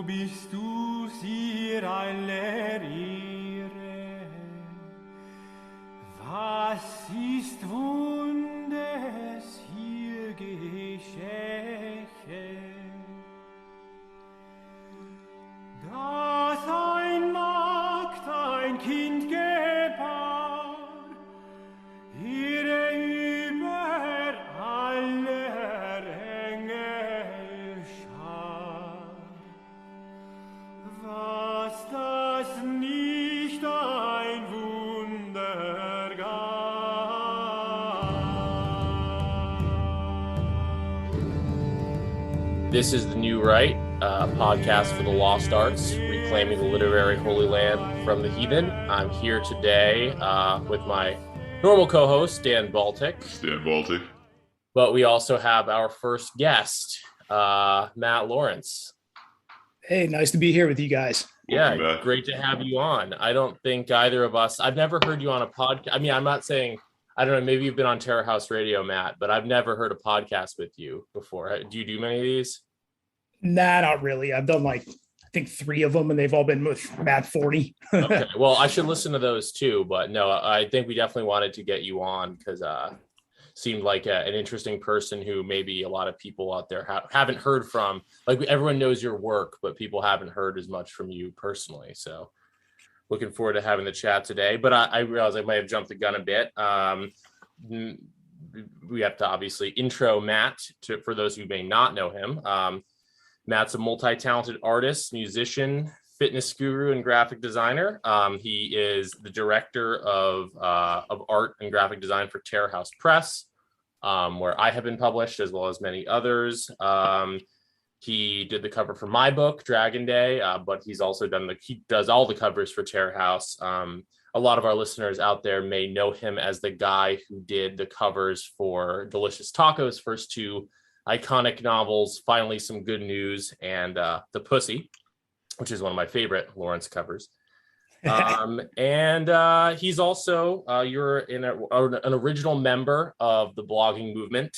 bist du sie aller Ehre. Was ist Wundes hier geschehen? Dass ein Magd ein Kind gebar, ihre über aller Engel Schar. Was das nicht ein Wunder gab. This is The New Right, a podcast for the lost arts, reclaiming the literary holy land from the heathen. I'm here today with my normal co-host, Dan Baltic. Dan Baltic. But we also have our first guest, Matt Lawrence. Hey, nice to be here with you guys. Yeah, great to have you on. I don't think either of us, I've never heard you on a podcast. I mean, I'm not saying, I don't know, maybe you've been on Terror House Radio, Matt, but I've never heard a podcast with you before. Do you do many of these? Nah, not really. I've done I think 3 of them, and they've all been with Matt 40. Okay, well, I should listen to those too, but no, I think we definitely wanted to get you on because seemed like an interesting person who maybe a lot of people out there haven't heard from. Like, everyone knows your work, but people haven't heard as much from you personally. So looking forward to having the chat today. But I realized I might have jumped the gun a bit. We have to obviously intro Matt for those who may not know him. Matt's a multi-talented artist, musician, fitness guru, and graphic designer. He is the director of art and graphic design for Terror House Press, where I have been published, as well as many others. He did the cover for my book, Dragon Day, but he's also he does all the covers for Terror House. A lot of our listeners out there may know him as the guy who did the covers for Delicious Taco's first 2 iconic novels, Finally Some Good News, and The Pussy, which is one of my favorite Lawrence covers. And he's also, you're an original member of the blogging movement,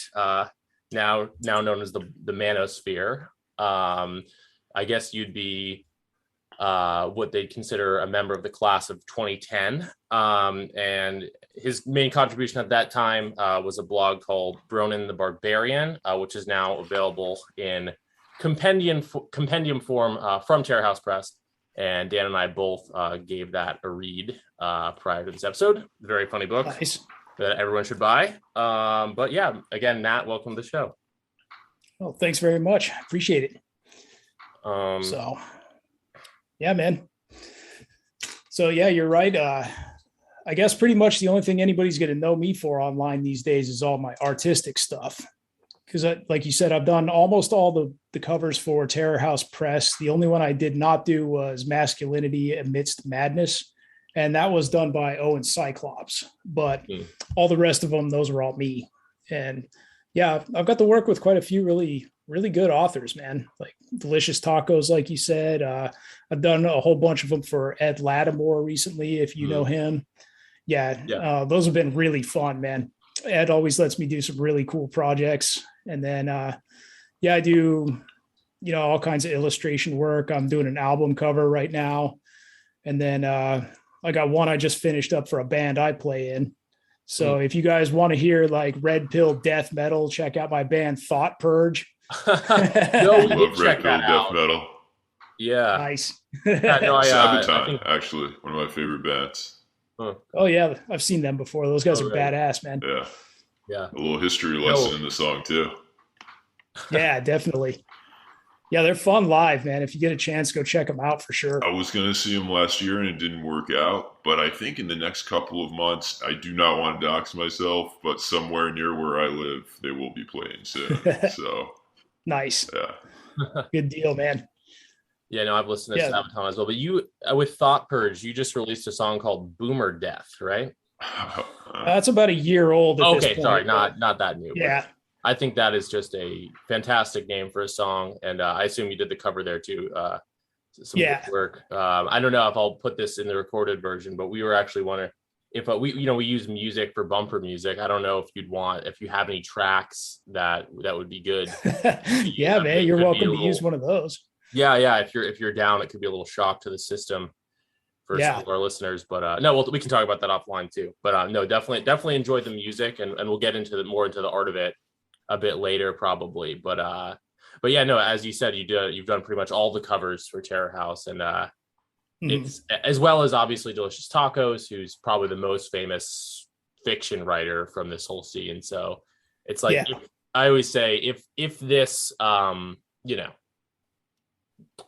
now known as the Manosphere. I guess you'd be what they'd consider a member of the class of 2010. And his main contribution at that time was a blog called Bronin the Barbarian, which is now available in compendium form from Terror House Press. And Dan and I both gave that a read prior to this episode. Very funny book. Nice. That everyone should buy. But yeah, again, Matt, welcome to the show. Well, thanks very much. Appreciate it. So, yeah, man. So, yeah, you're right. I guess pretty much the only thing anybody's going to know me for online these days is all my artistic stuff. Because, like you said, I've done almost all the covers for Terror House Press. The only one I did not do was Masculinity Amidst Madness. And that was done by Owen Cyclops. But all the rest of them, those were all me. And yeah, I've got to work with quite a few really, really good authors, man. Like Delicious Tacos, like you said. I've done a whole bunch of them for Ed Lattimore recently, if you know him. Yeah. Those have been really fun, man. Ed always lets me do some really cool projects. And then, I do, all kinds of illustration work. I'm doing an album cover right now. And then I got one I just finished up for a band I play in. So if you guys want to hear like red pill death metal, check out my band Thought Purge. No, we love check red pill that out. death metal. Yeah. Nice. Sabotage, I think, actually, one of my favorite bands. Oh yeah, I've seen them before. Those guys are right. badass, man. Yeah. A little history lesson in the song too. Yeah, definitely. Yeah, they're fun live, man. If you get a chance, go check them out for sure. I was going to see them last year and it didn't work out, but I think in the next couple of months, I do not want to dox myself, but somewhere near where I live, they will be playing soon. So nice. Yeah. Good deal, man. Yeah, no, I've listened to Sabaton as well. But you, with Thought Purge, you just released a song called Boomer Death, right? That's about a year old. At this point. Sorry, not that new. Yeah. I think that is just a fantastic name for a song, and I assume you did the cover there too. Some good work. I don't know if I'll put this in the recorded version, but we were actually wondering if we use music for bumper music. I don't know if you have any tracks that would be good. Yeah, man, you're welcome to use one of those. Yeah. If you're down, it could be a little shock to the system for some of our listeners. But no, we can talk about that offline too. But no, definitely enjoyed the music, and we'll get into more into the art of it a bit later probably. But yeah, no, as you said, you've done pretty much all the covers for Terror House, and it's as well as obviously Delicious Tacos, who's probably the most famous fiction writer from this whole scene. So it's like, I always say, if this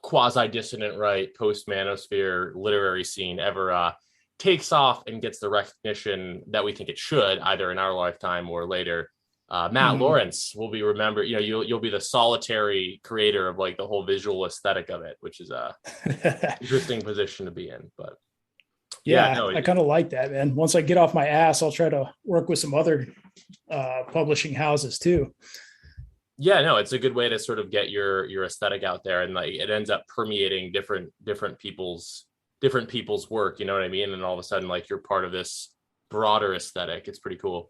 quasi dissonant right post Manosphere literary scene ever takes off and gets the recognition that we think it should, either in our lifetime or later, Matt Lawrence will be remembered. You'll be the solitary creator of like the whole visual aesthetic of it, which is a interesting position to be in. But I kind of like that, man. Once I get off my ass, I'll try to work with some other publishing houses too. Yeah, no, it's a good way to sort of get your aesthetic out there, and like it ends up permeating different people's work. You know what I mean? And all of a sudden, like you're part of this broader aesthetic. It's pretty cool.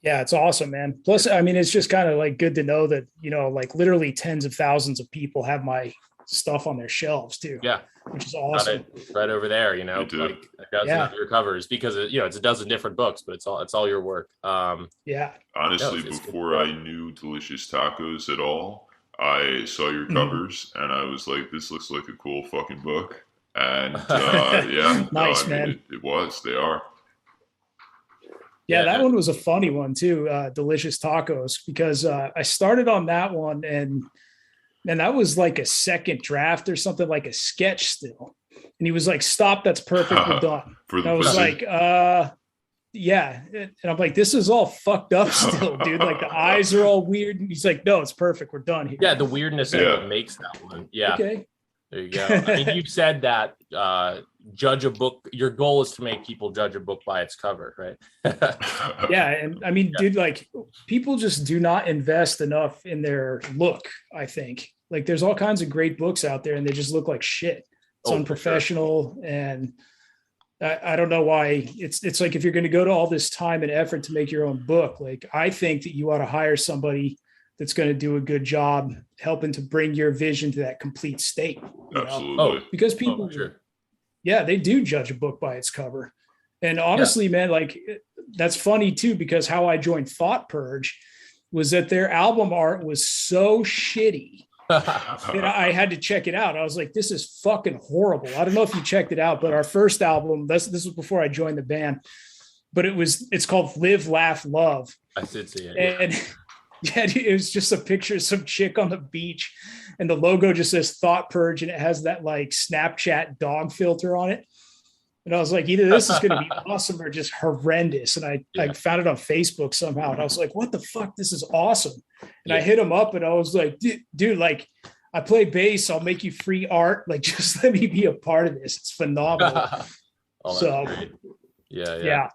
Yeah, it's awesome, man. Plus, I mean, it's just kind of like good to know that, like literally tens of thousands of people have my stuff on their shelves too. Yeah. Which is awesome. Right over there, like a dozen of your covers, because it's a dozen different books, but it's all your work. Honestly, before I knew Delicious Tacos at all, I saw your covers and I was like, this looks like a cool fucking book. And nice, man. It was. They are. Yeah, that one was a funny one too, Delicious Tacos, because I started on that one, and that was like a second draft or something, like a sketch still. And he was like, stop, that's perfect, we're done. And I was like, yeah. And I'm like, this is all fucked up still, dude. Like the eyes are all weird. And he's like, no, it's perfect, we're done here. Yeah, the weirdness of what makes that one. Yeah. Okay. There you go. I mean, you've said that judge a book. Your goal is to make people judge a book by its cover, right? Yeah. And I mean, dude, like people just do not invest enough in their look, I think. Like there's all kinds of great books out there and they just look like shit. It's unprofessional. Sure. And I don't know why. It's like if you're going to go to all this time and effort to make your own book, like I think that you ought to hire somebody that's going to do a good job helping to bring your vision to that complete state. Absolutely. Because people, they do judge a book by its cover. And honestly, man, like that's funny too, because how I joined Thought Purge was that their album art was so shitty that I had to check it out. I was like, this is fucking horrible. I don't know if you checked it out, but our first album, this was before I joined the band, but it's called Live, Laugh, Love. I did see it. And it was just a picture of some chick on the beach, and the logo just says Thought Purge, and it has that like Snapchat dog filter on it. And I was like, either this is going to be awesome or just horrendous. And I found it on Facebook somehow, and I was like, what the fuck? This is awesome. And I hit him up, and I was like, dude, like I play bass. I'll make you free art. Like, just let me be a part of this. It's phenomenal. Great. Yeah.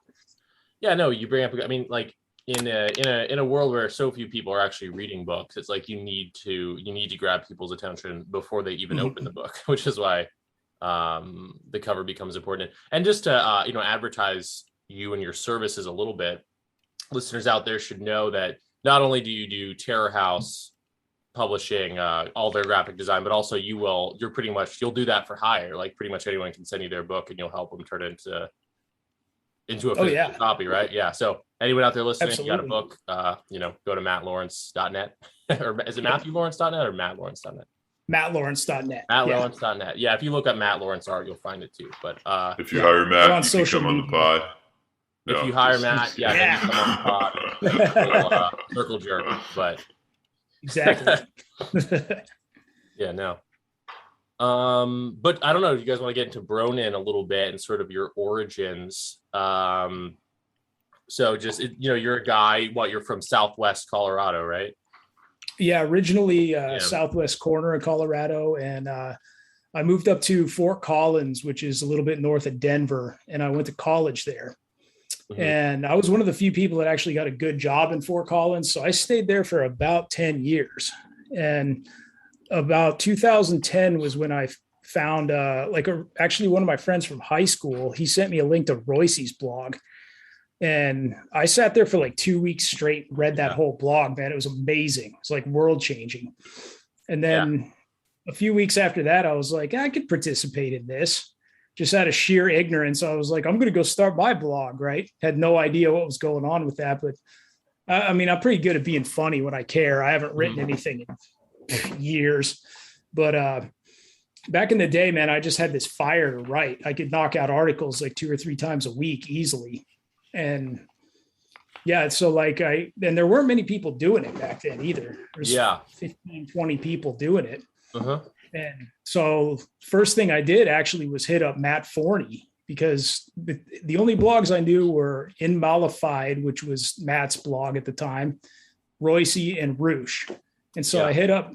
No, you bring up, I mean, like, in a world where so few people are actually reading books, it's like you need to grab people's attention before they even open the book, which is why the cover becomes important. And just to advertise you and your services a little bit, listeners out there should know that not only do you do Terror House publishing, all their graphic design, but also you'll do that for hire. Like pretty much anyone can send you their book and you'll help them turn it into a physical copy, right? Yeah. So anyone out there listening, if you got a book, go to mattlawrence.net. Or is it matthewlawrence.net or mattlawrence.net? mattlawrence.net. mattlawrence.net. Yeah, if you look up Matt Lawrence art, you'll find it too. But if you hire Matt, you can come on the pod. If you hire Matt, then you come on the pod. Circle jerk, but exactly. No. But I don't know if you guys want to get into Bronin a little bit and sort of your origins. So just, you're a guy, you're from Southwest Colorado, right? Yeah, originally southwest corner of Colorado. And I moved up to Fort Collins, which is a little bit north of Denver. And I went to college there. Mm-hmm. And I was one of the few people that actually got a good job in Fort Collins. So I stayed there for about 10 years. And about 2010 was when I found actually one of my friends from high school. He sent me a link to Royce's blog. And I sat there for like 2 weeks straight, read that whole blog, man. It was amazing. It's like world changing. And then a few weeks after that, I was like, I could participate in this just out of sheer ignorance. I was like, I'm going to go start my blog, right? Had no idea what was going on with that. But I mean, I'm pretty good at being funny when I care. I haven't written anything in years, but back in the day, man, I just had this fire to write. I could knock out articles like 2 or 3 times a week easily. And yeah, so like and there weren't many people doing it back then either. There's 15, 20 people doing it. And so first thing I did actually was hit up Matt Forney, because the only blogs I knew were In Mollified, which was Matt's blog at the time, Royce and Roosh. And so I hit up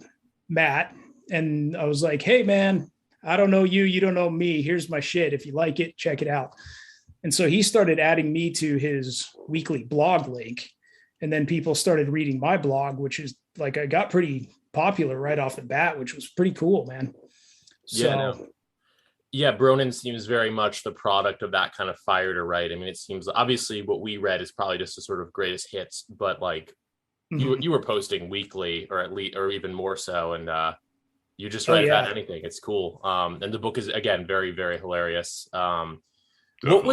Matt and I was like, hey man, I don't know you, you don't know me. Here's my shit. If you like it, check it out. And so he started adding me to his weekly blog link. And then people started reading my blog, which is like, I got pretty popular right off the bat, which was pretty cool, man. So, Bronin seems very much the product of that kind of fire to write. I mean, it seems obviously what we read is probably just a sort of greatest hits, but like you were posting weekly or at least, or even more so. And you just write about anything. It's cool. And the book is, again, very, very hilarious. What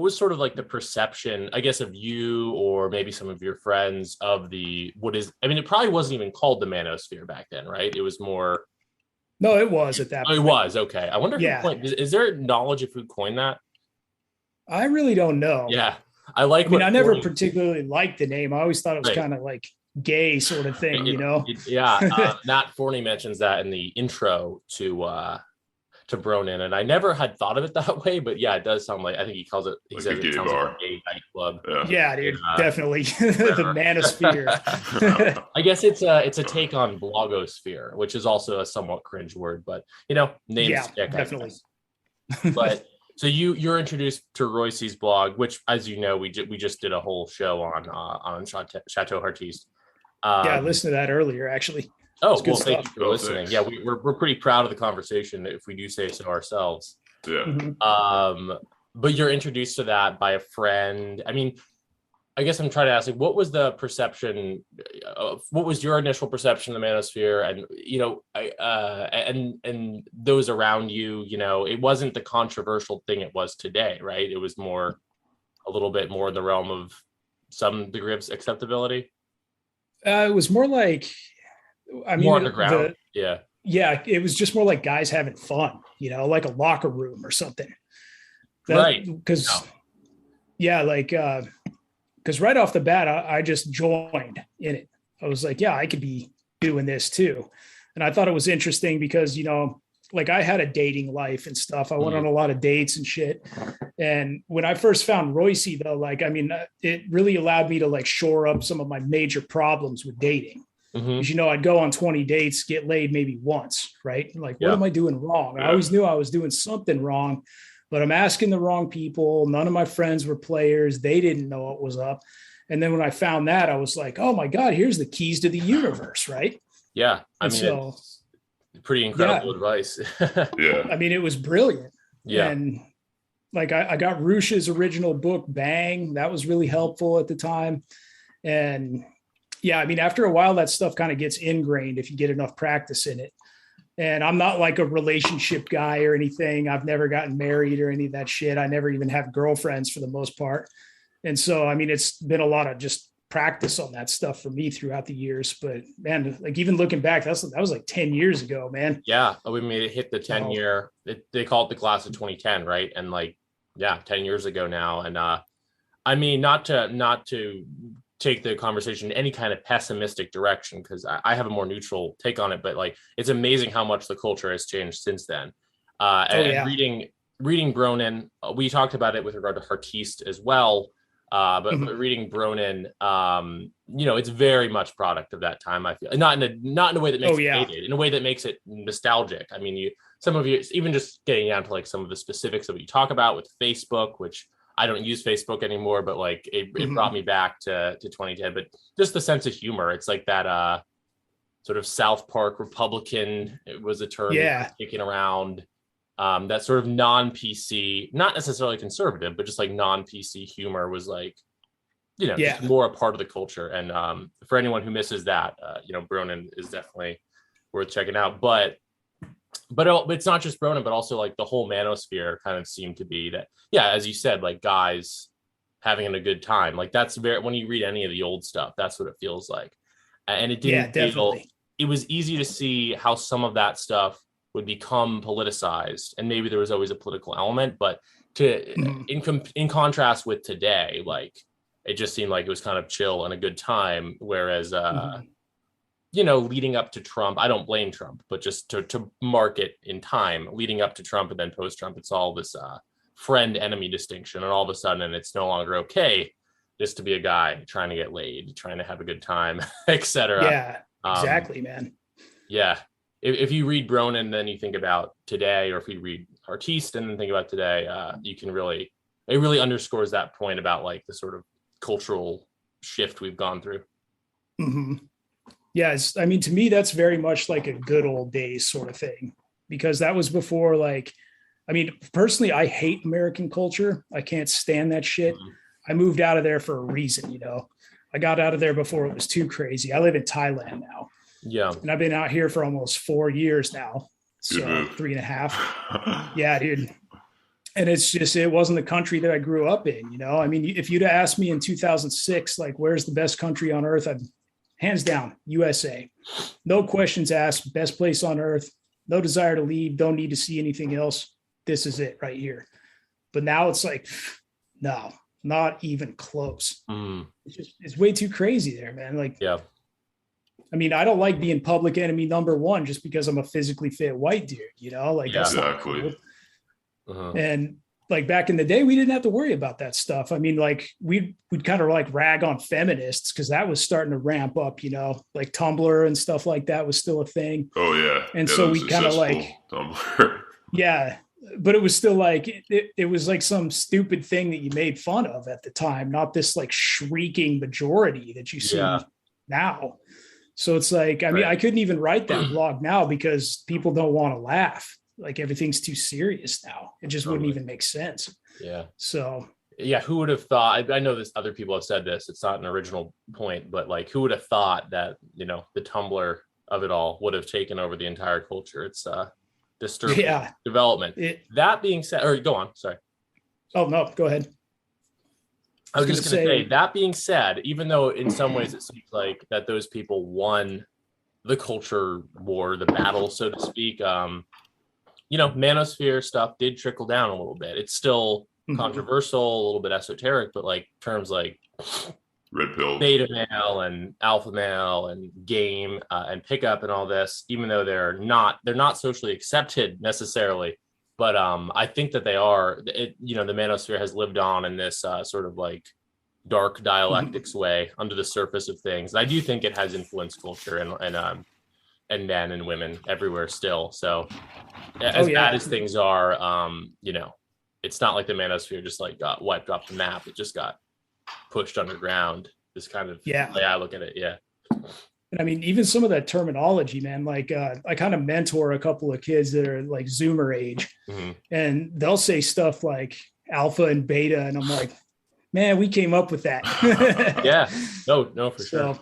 was sort of like the perception, I guess, of you or maybe some of your friends of it probably wasn't even called the Manosphere back then, right? It was more. No, it was at that point. It was. Okay. I wonder is there knowledge of who coined that? I really don't know. Yeah. I never particularly liked the name. I always thought it was kind of like gay sort of thing, Matt Forney mentions that in the intro to Bronin, and I never had thought of it that way, but it does sound like, I think he calls it, he says it sounds like a gay nightclub. Yeah, dude, definitely. The Manosphere. I guess it's a take on blogosphere, which is also a somewhat cringe word, but names stick, definitely. But so you're introduced to Royce's blog, which, as you know, we just did a whole show on Chateau Artiste. I listened to that earlier, actually. Oh, well, thank you for listening. Thanks. Yeah, we're pretty proud of the conversation, if we do say so ourselves. Yeah. But you're introduced to that by a friend. I mean, I guess I'm trying to ask, like, what was the perception? What was your initial perception of the Manosphere? And and those around you, it wasn't the controversial thing it was today, right? It was a little bit more in the realm of some degree of acceptability. It was more like, more underground. It was just more like guys having fun, like a locker room or something. Right. Because right off the bat, I just joined in it. I was like, I could be doing this too. And I thought it was interesting because, like I had a dating life and stuff. I went on a lot of dates and shit. And when I first found Royce, though, it really allowed me to like shore up some of my major problems with dating. Because, I'd go on 20 dates, get laid maybe once, right? Like, what am I doing wrong? I always knew I was doing something wrong, but I'm asking the wrong people. None of my friends were players. They didn't know what was up. And then when I found that, I was like, oh my God, here's the keys to the universe, right? Yeah. It's pretty incredible advice. I mean, it was brilliant. Yeah. And like, I got Roosh's original book, Bang. That was really helpful at the time. And after a while, that stuff kind of gets ingrained if you get enough practice in it. And I'm not like a relationship guy or anything. I've never gotten married or any of that shit. I never even have girlfriends for the most part. And so, it's been a lot of just practice on that stuff for me throughout the years. But man, like even looking back, that was like 10 years ago, man. Yeah. We made it hit the 10 year, they call it the class of 2010, right? And 10 years ago now. And not to take the conversation in any kind of pessimistic direction, because I have a more neutral take on it, but it's amazing how much the culture has changed since then. And reading Bronin, we talked about it with regard to Artiste as well, but reading Bronin, it's very much product of that time. I feel not in a way that makes it dated, in a way that makes it nostalgic. I mean, some of you, even just getting down to some of the specifics of what you talk about with Facebook, which I don't use Facebook anymore, but it brought me back to 2010. But just the sense of humor, it's like that sort of South Park Republican, it was a term kicking around. That sort of non-PC, not necessarily conservative, but just non-PC humor was just more a part of the culture. And for anyone who misses that, Bronin is definitely worth checking out. But it's not just Bronin, but also like the whole Manosphere kind of seemed to be that, yeah, as you said, like guys having a good time. Like that's when you read any of the old stuff, that's what it feels like. And it didn't definitely. It was easy to see how some of that stuff would become politicized, and maybe there was always a political element, but in contrast with today, like it just seemed like it was kind of chill and a good time. Whereas, leading up to Trump, I don't blame Trump, but just to mark it in time, leading up to Trump and then post-Trump, it's all this friend-enemy distinction, and all of a sudden it's no longer okay just to be a guy trying to get laid, trying to have a good time, etc. Yeah, exactly, man. Yeah. If you read Bronin, then you think about today, or if you read Artiste and then think about today, it really underscores that point about like the sort of cultural shift we've gone through. Mm-hmm. Yes. I mean, to me, that's very much like a good old days sort of thing, because that was before, like, I mean, personally, I hate American culture. I can't stand that shit. Mm-hmm. I moved out of there for a reason, I got out of there before it was too crazy. I live in Thailand now. Yeah. And I've been out here for almost 4 years now. So 3.5. Yeah, dude. And it wasn't the country that I grew up in, I mean, if you'd asked me in 2006, like, where's the best country on earth? Hands down, USA. No questions asked, best place on earth. No desire to leave. Don't need to see anything else. This is it right here. But now it's like, no, not even close. It's way too crazy there, man. Like, yeah. I mean, I don't like being public enemy number one just because I'm a physically fit white dude, like, yeah, that's exactly. Not cool. And like back in the day, we didn't have to worry about that stuff. I mean, like we'd kind of like rag on feminists because that was starting to ramp up, like Tumblr and stuff like that was still a thing. Oh yeah. And so we kind of like, Tumblr. Yeah, but it was still like, it was like some stupid thing that you made fun of at the time, not this like shrieking majority that you see now. So it's like, I mean, I couldn't even write that blog now because people don't want to laugh. Like everything's too serious now. It just wouldn't even make sense. Yeah. So yeah, who would have thought? I know this. Other people have said this. It's not an original point, but like, who would have thought that the Tumblr of it all would have taken over the entire culture? It's disturbing development. That being said, or go on. Sorry. Oh no, go ahead. I was just going to say, that being said, even though in some ways it seems like that those people won the culture war, the battle, so to speak, Manosphere stuff did trickle down a little bit. It's still controversial, a little bit esoteric, but like terms like red pill, beta male and alpha male and game and pickup and all this, even though they're not socially accepted necessarily. But I think that they are. The Manosphere has lived on in this sort of like dark dialectics way under the surface of things. And I do think it has influenced culture and men and women everywhere still. So as bad as things are, it's not like the Manosphere just like got wiped off the map. It just got pushed underground. This kind of way I look at it. Yeah. And I mean, even some of that terminology, man, like I kind of mentor a couple of kids that are like Zoomer age, and they'll say stuff like alpha and beta. And I'm like, man, we came up with that. Yeah, no, for sure.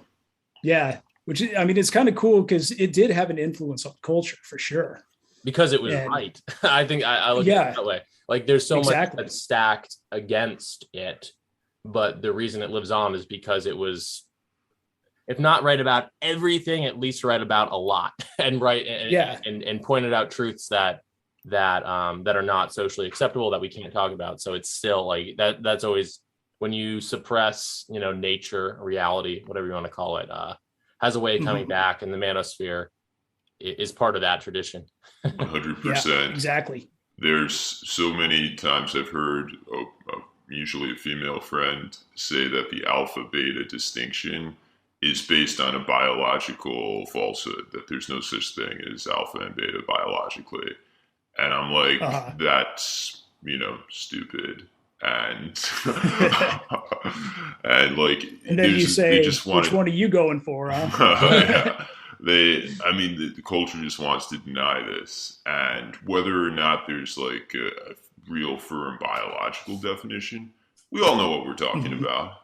Yeah. Which, I mean, it's kind of cool because it did have an influence on culture for sure. Because it was right. I think I look at it that way. Like there's so much that's stacked against it, but the reason it lives on is because it was, if not right about everything, at least right about a lot, and and pointed out truths that are not socially acceptable, that we can't talk about. So it's still like that. That's always when you suppress, nature, reality, whatever you want to call it, has a way of coming back, and the Manosphere is part of that tradition. 100%. Yeah, exactly. There's so many times I've heard, usually a female friend, say that the alpha beta distinction is based on a biological falsehood, that there's no such thing as alpha and beta biologically. And I'm like, that's, stupid. And and like, and then you say, just which one are you going for? Huh? The culture just wants to deny this. And whether or not there's like a real firm biological definition, we all know what we're talking about.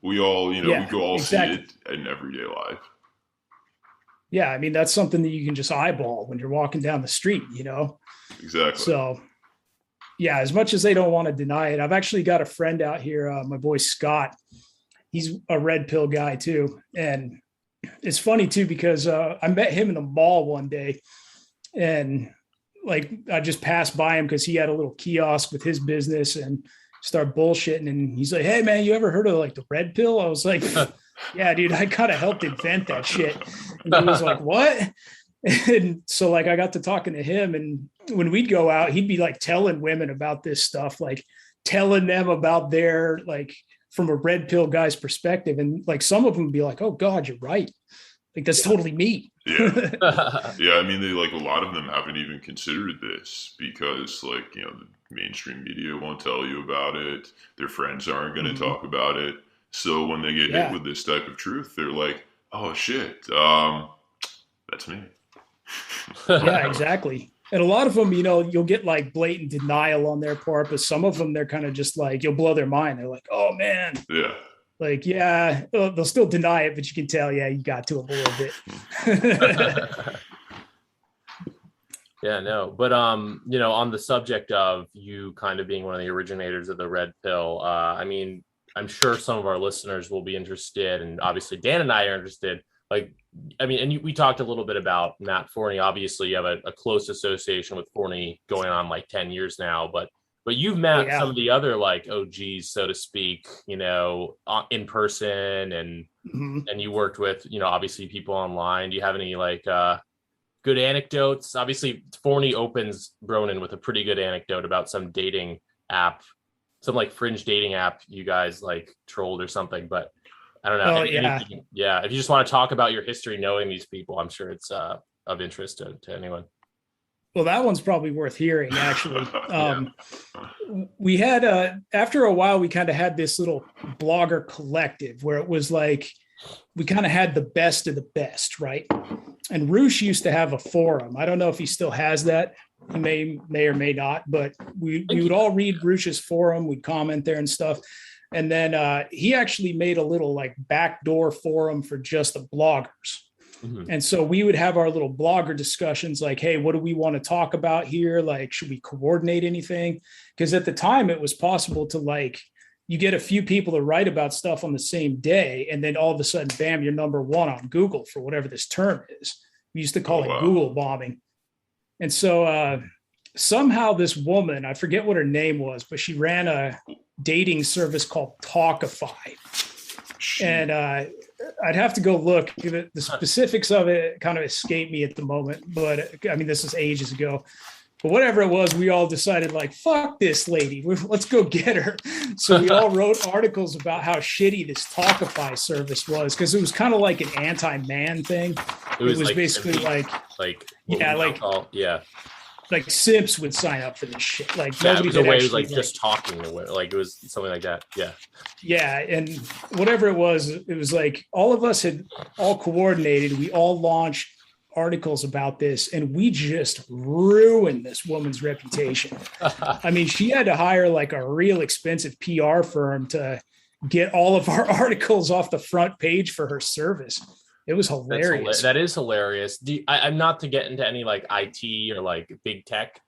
We all, we can all see it in everyday life. yeah, I mean, that's something that you can just eyeball when you're walking down the street, Exactly. So yeah, as much as they don't want to deny it, I've actually got a friend out here, my boy Scott. He's a red pill guy too. And it's funny too, because I met him in the mall one day, and like I just passed by him because he had a little kiosk with his business, and start bullshitting. And he's like, "Hey man, you ever heard of like the red pill?" I was like, "Yeah, dude, I kind of helped invent that shit." And he was like, "What?" And so like I got to talking to him, and when we'd go out, he'd be like telling women about this stuff, like telling them about their, like, from a red pill guy's perspective. And like some of them would be like, "Oh God, you're right. Like that's totally me." Yeah. Yeah. I mean, they like a lot of them haven't even considered this because like, the mainstream media won't tell you about it. Their friends aren't going to talk about it. So when they get hit with this type of truth, they're like, "Oh shit. That's me." Yeah, exactly. And a lot of them, you'll get like blatant denial on their part, but some of them, they're kind of just like, you'll blow their mind. They're like, "Oh man." Yeah. Like, yeah, they'll still deny it, but you can tell, yeah, you got to them a little bit. Yeah, no, but on the subject of you kind of being one of the originators of the red pill, I mean, I'm sure some of our listeners will be interested, and obviously Dan and I are interested. Like, I mean, and we talked a little bit about Matt Forney. Obviously, you have a close association with Forney going on like 10 years now, but you've met some of the other like OGs, so to speak, in person, and and you worked with, obviously people online. Do you have any like good anecdotes? Obviously, Forney opens Bronin with a pretty good anecdote about some dating app, some like fringe dating app you guys like trolled or something, but I don't know. If you just want to talk about your history knowing these people, I'm sure it's of interest to anyone. Well, that one's probably worth hearing, actually. We had, after a while, we kind of had this little blogger collective where it was like, we kind of had the best of the best, right? And Roosh used to have a forum. I don't know if he still has that. He may or may not, but we would all read Roosh's forum. We'd comment there and stuff. And then he actually made a little like backdoor forum for just the bloggers. And so we would have our little blogger discussions like, "Hey, what do we want to talk about here? Like, should we coordinate anything?" Because at the time it was possible to like, you get a few people to write about stuff on the same day, and then all of a sudden, bam, you're number one on Google for whatever this term is. We used to call it Google bombing. And so somehow this woman, I forget what her name was, but she ran a dating service called Talkify. And I'd have to go look. The specifics of it kind of escape me at the moment, but I mean, this is ages ago. But whatever it was, we all decided like, fuck this lady. Let's go get her. So we all wrote articles about how shitty this Talkify service was, because it was kind of like an anti-man thing. It was like, basically like like simps would sign up for this shit. Like nobody it was a way, it was like just talking to women. Like it was something like that. Yeah. Yeah. And whatever it was like all of us had all coordinated. We all launched articles about this, and we just ruined this woman's reputation. I mean, she had to hire like a real expensive PR firm to get all of our articles off the front page for her service. It was hilarious. That is hilarious. I'm not to get into any like IT or like big tech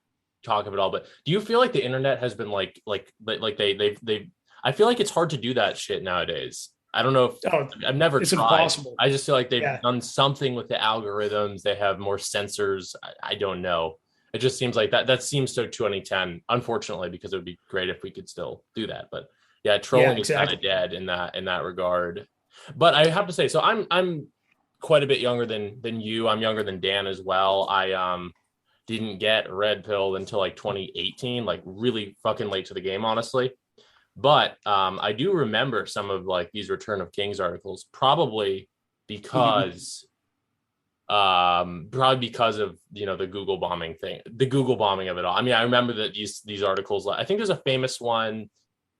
talk of it all, but do you feel like the internet has been like they I feel like it's hard to do that shit nowadays. I don't know if I've never tried. Impossible. I just feel like they've done something with the algorithms. They have more sensors. I don't know. It just seems like that seems so 2010, unfortunately, because it would be great if we could still do that. But yeah, trolling is kind of dead in that regard. But I have to say, so I'm quite a bit younger than you. I'm younger than Dan as well. I didn't get red pilled until like 2018, like really fucking late to the game, honestly. But I do remember some of like these Return of Kings articles, probably because of the Google bombing thing, the Google bombing of it all. I mean, I remember that these articles. I think there's a famous one.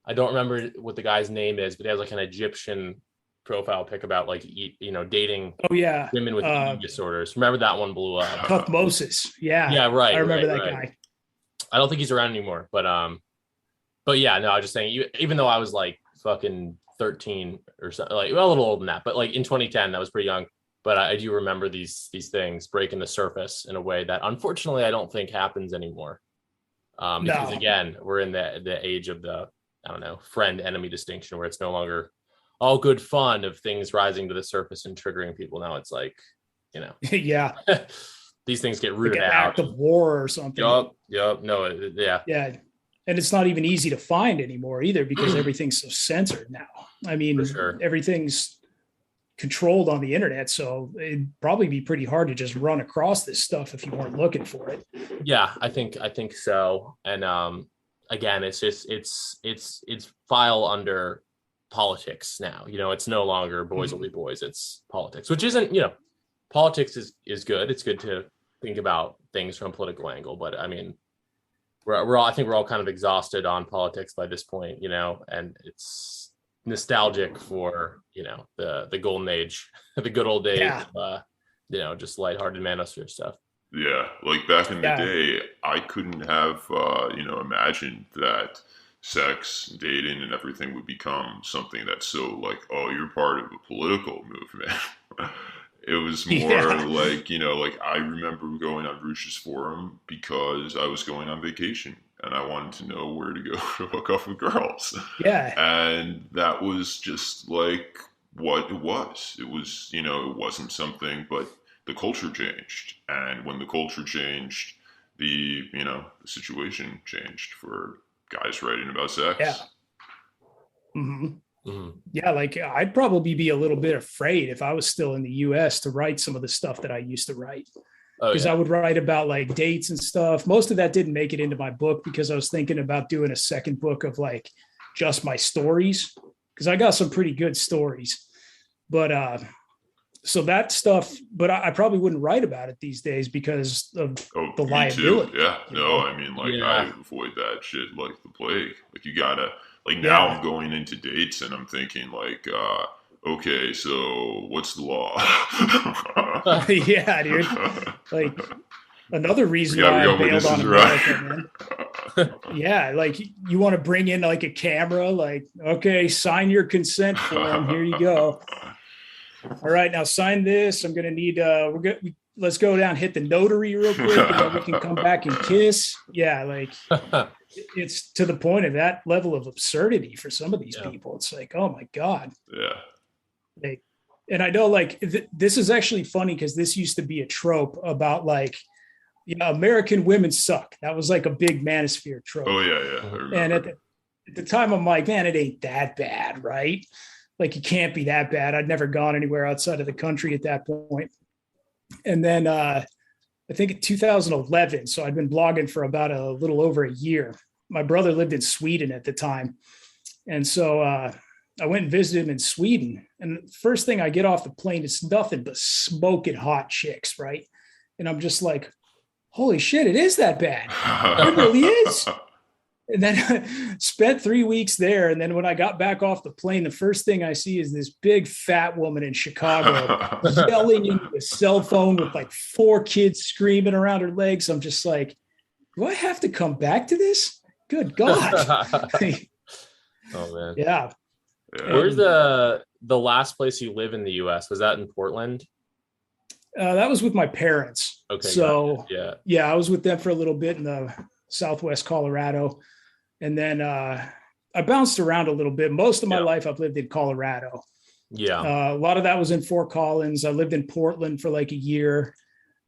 I don't remember what the guy's name is, but he has like an Egyptian profile pic about like dating women with eating disorders. Remember that one blew up? Tutmosis. Yeah, right. I remember that guy. I don't think he's around anymore, but yeah, no, I was just saying, even though I was like fucking 13 or something, like a little older than that, but like in 2010, that was pretty young. but I do remember these things breaking the surface in a way that unfortunately I don't think happens anymore. Because again, we're in the age of the, I don't know, friend enemy distinction, where it's no longer all good fun of things rising to the surface and triggering people. Now it's like, you know, yeah, these things get rooted like an out. act of war or something. Yup. No, yeah. Yeah. And it's not even easy to find anymore either, because everything's so censored now. I mean, everything's controlled on the internet. So it'd probably be pretty hard to just run across this stuff if you weren't looking for it. Yeah, I think so. And again, it's just it's file under politics now. You know, it's no longer boys will be boys, it's politics, which isn't, you know, politics is good. It's good to think about things from a political angle, but I mean, I think we're all kind of exhausted on politics by this point, you know, and it's nostalgic for, you know, the golden age, the good old days, you know, just lighthearted Manosphere stuff. Yeah, like back in the day, I couldn't have you know, imagined that sex, dating, and everything would become something that's so like, oh, you're part of a political movement. It was more like, you know, like I remember going on Ruch's forum because I was going on vacation and I wanted to know where to go to hook up with girls. Yeah. And that was just like what it was. It was, you know, it wasn't something, but the culture changed. And when the culture changed, the, you know, the situation changed for guys writing about sex. Yeah. Yeah, like I'd probably be a little bit afraid if I was still in the US to write some of the stuff that I used to write, because I would write about like dates and stuff. Most of that didn't make it into my book because I was thinking about doing a second book of like just my stories, because I got some pretty good stories. But so that stuff, but I probably wouldn't write about it these days because of the liability. Too. Yeah, no, I mean, like I avoid that shit like the plague. Like you gotta, like now I'm going into dates and I'm thinking like, okay, so what's the law? Yeah, dude. Like another reason why I bailed on America, man. Yeah, like you want to bring in like a camera, like, okay, sign your consent form. Here you go. All right, now sign this. I'm gonna need let's go down, hit the notary real quick, and then we can come back and kiss. Yeah, like it's to the point of that level of absurdity for some of these people. It's like, oh my God. Yeah. And I know like this is actually funny because this used to be a trope about like, you know, American women suck. That was like a big Manosphere trope. Oh yeah. And at the time I'm like, man, it ain't that bad, right? Like it can't be that bad. I'd never gone anywhere outside of the country at that point. And then I think in 2011, so I'd been blogging for about a little over a year. My brother lived in Sweden at the time. And so I went and visited him in Sweden. And the first thing I get off the plane is nothing but smoking hot chicks, right? And I'm just like, holy shit, it is that bad. It really is. And then spent 3 weeks there. And then when I got back off the plane, the first thing I see is this big fat woman in Chicago yelling into a cell phone with like 4 kids screaming around her legs. I'm just like, do I have to come back to this? Good God. Oh man. Yeah. Where's the last place you live in the US? Was that in Portland? That was with my parents. Okay. So yeah, I was with them for a little bit in the Southwest Colorado. And then I bounced around a little bit. Most of my life I've lived in Colorado. Yeah. A lot of that was in Fort Collins. I lived in Portland for like a year.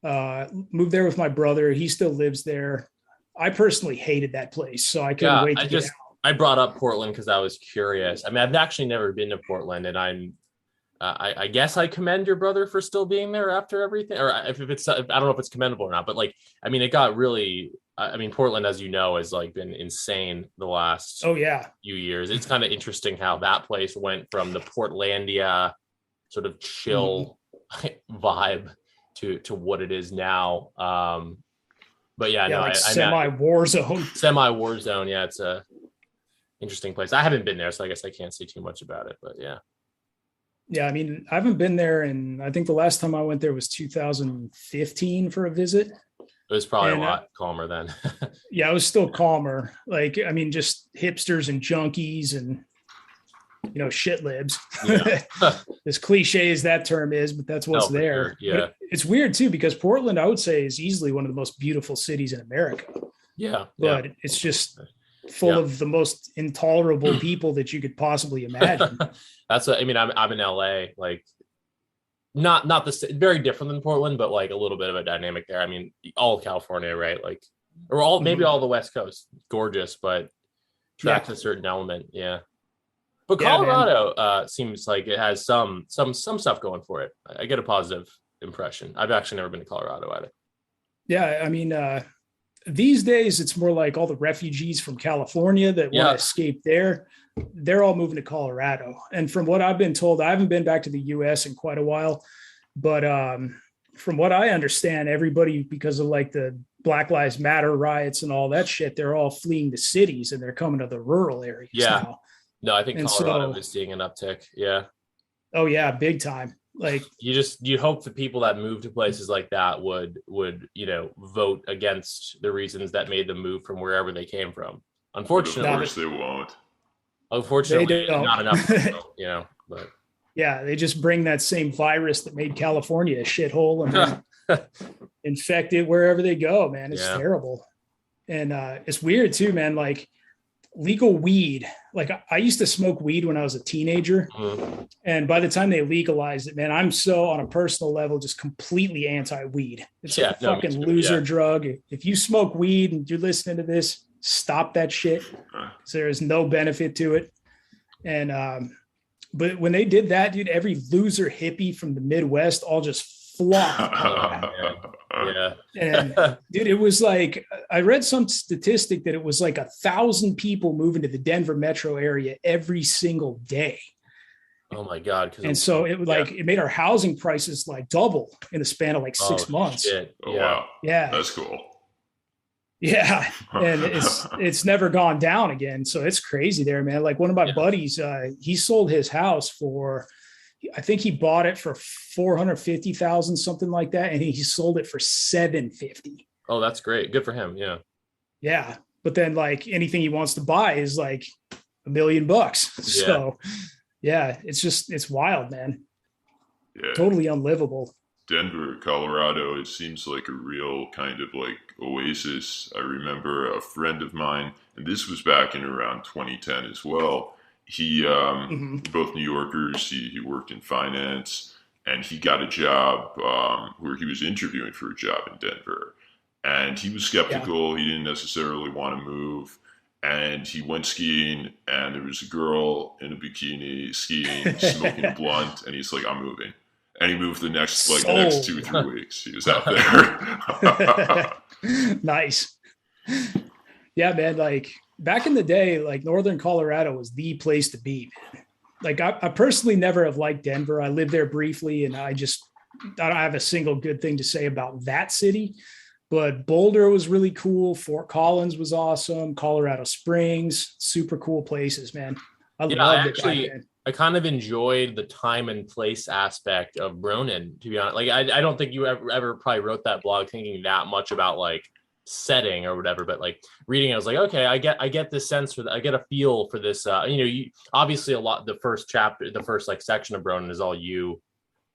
Moved there with my brother. He still lives there. I personally hated that place, so I couldn't wait to get out. I brought up Portland because I was curious. I mean, I've actually never been to Portland, and I guess I commend your brother for still being there after everything, or if it's, I don't know if it's commendable or not, but like, I mean, it got really, I mean, Portland, as you know, has like been insane the last few years. It's kind of interesting how that place went from the Portlandia sort of chill vibe to what it is now. But yeah, no, like semi-war zone. Yeah, it's a interesting place. I haven't been there, so I guess I can't say too much about it, but yeah. Yeah, I mean, I haven't been there, and I think the last time I went there was 2015 for a visit. It was probably a lot calmer then. Yeah, it was still calmer. Like, I mean, just hipsters and junkies, and shit libs. Yeah. As cliche as that term is, but that's what's there. Sure. Yeah. But it's weird too, because Portland, I would say, is easily one of the most beautiful cities in America. Yeah. But it's just full of the most intolerable people that you could possibly imagine. That's what I mean. I'm in LA, like not the very different than Portland, but like a little bit of a dynamic there. I mean, all of California, right? Like, or all maybe all the West Coast, gorgeous, but tracks a certain element. Yeah. But Colorado seems like it has some stuff going for it. I get a positive impression. I've actually never been to Colorado either. Yeah, I mean, these days it's more like all the refugees from California that want to escape there. They're all moving to Colorado. And from what I've been told, I haven't been back to the US in quite a while, but from what I understand, everybody, because of like the Black Lives Matter riots and all that shit, they're all fleeing the cities and they're coming to the rural areas now. No, I think Colorado is seeing an uptick. Yeah. Oh yeah, big time. Like you hope the people that move to places like that would vote against the reasons that made them move from wherever they came from. Unfortunately, of course they won't. Unfortunately, not enough. But yeah, they just bring that same virus that made California a shithole and then infect it wherever they go, man. It's terrible. And it's weird too, man. Like legal weed. Like I used to smoke weed when I was a teenager. And by the time they legalized it, man, I'm so on a personal level, just completely anti-weed. It's a fucking loser drug. If you smoke weed and you're listening to this, stop that shit. There is no benefit to it. And, but when they did that, dude, every loser hippie from the Midwest all just flocked. And dude, it was like, I read some statistic that it was like 1,000 people moving to the Denver metro area every single day. Oh my God. And so it it made our housing prices like double in the span of like 6 months. Shit. Wow. Yeah. That's cool. Yeah. And it's never gone down again. So it's crazy there, man. Like one of my buddies, he sold his house for, I think he bought it for 450,000, something like that. And he sold it for 750. Oh, that's great. Good for him. Yeah. Yeah. But then like anything he wants to buy is like $1 million. So yeah, it's wild, man. Yeah. Totally unlivable. Denver, Colorado, it seems like a real kind of like oasis. I remember a friend of mine, and this was back in around 2010 as well. He, both New Yorkers, he worked in finance, and he got a job where he was interviewing for a job in Denver. And he was skeptical. He didn't necessarily want to move. And he went skiing, and there was a girl in a bikini skiing, smoking a blunt, and he's like, I'm moving. And he moved the next 2-3 weeks. He was out there. Nice. Yeah, man. Like back in the day, like Northern Colorado was the place to be, man. Like I personally never have liked Denver. I lived there briefly and I don't have a single good thing to say about that city, but Boulder was really cool. Fort Collins was awesome. Colorado Springs, super cool places, man. I loved it back then. I kind of enjoyed the time and place aspect of Bronin, to be honest. Like, I don't think you ever probably wrote that blog thinking that much about like setting or whatever, but like reading, I was like, okay, I get this sense for that. I get a feel for this. You obviously the first like section of Bronin is all you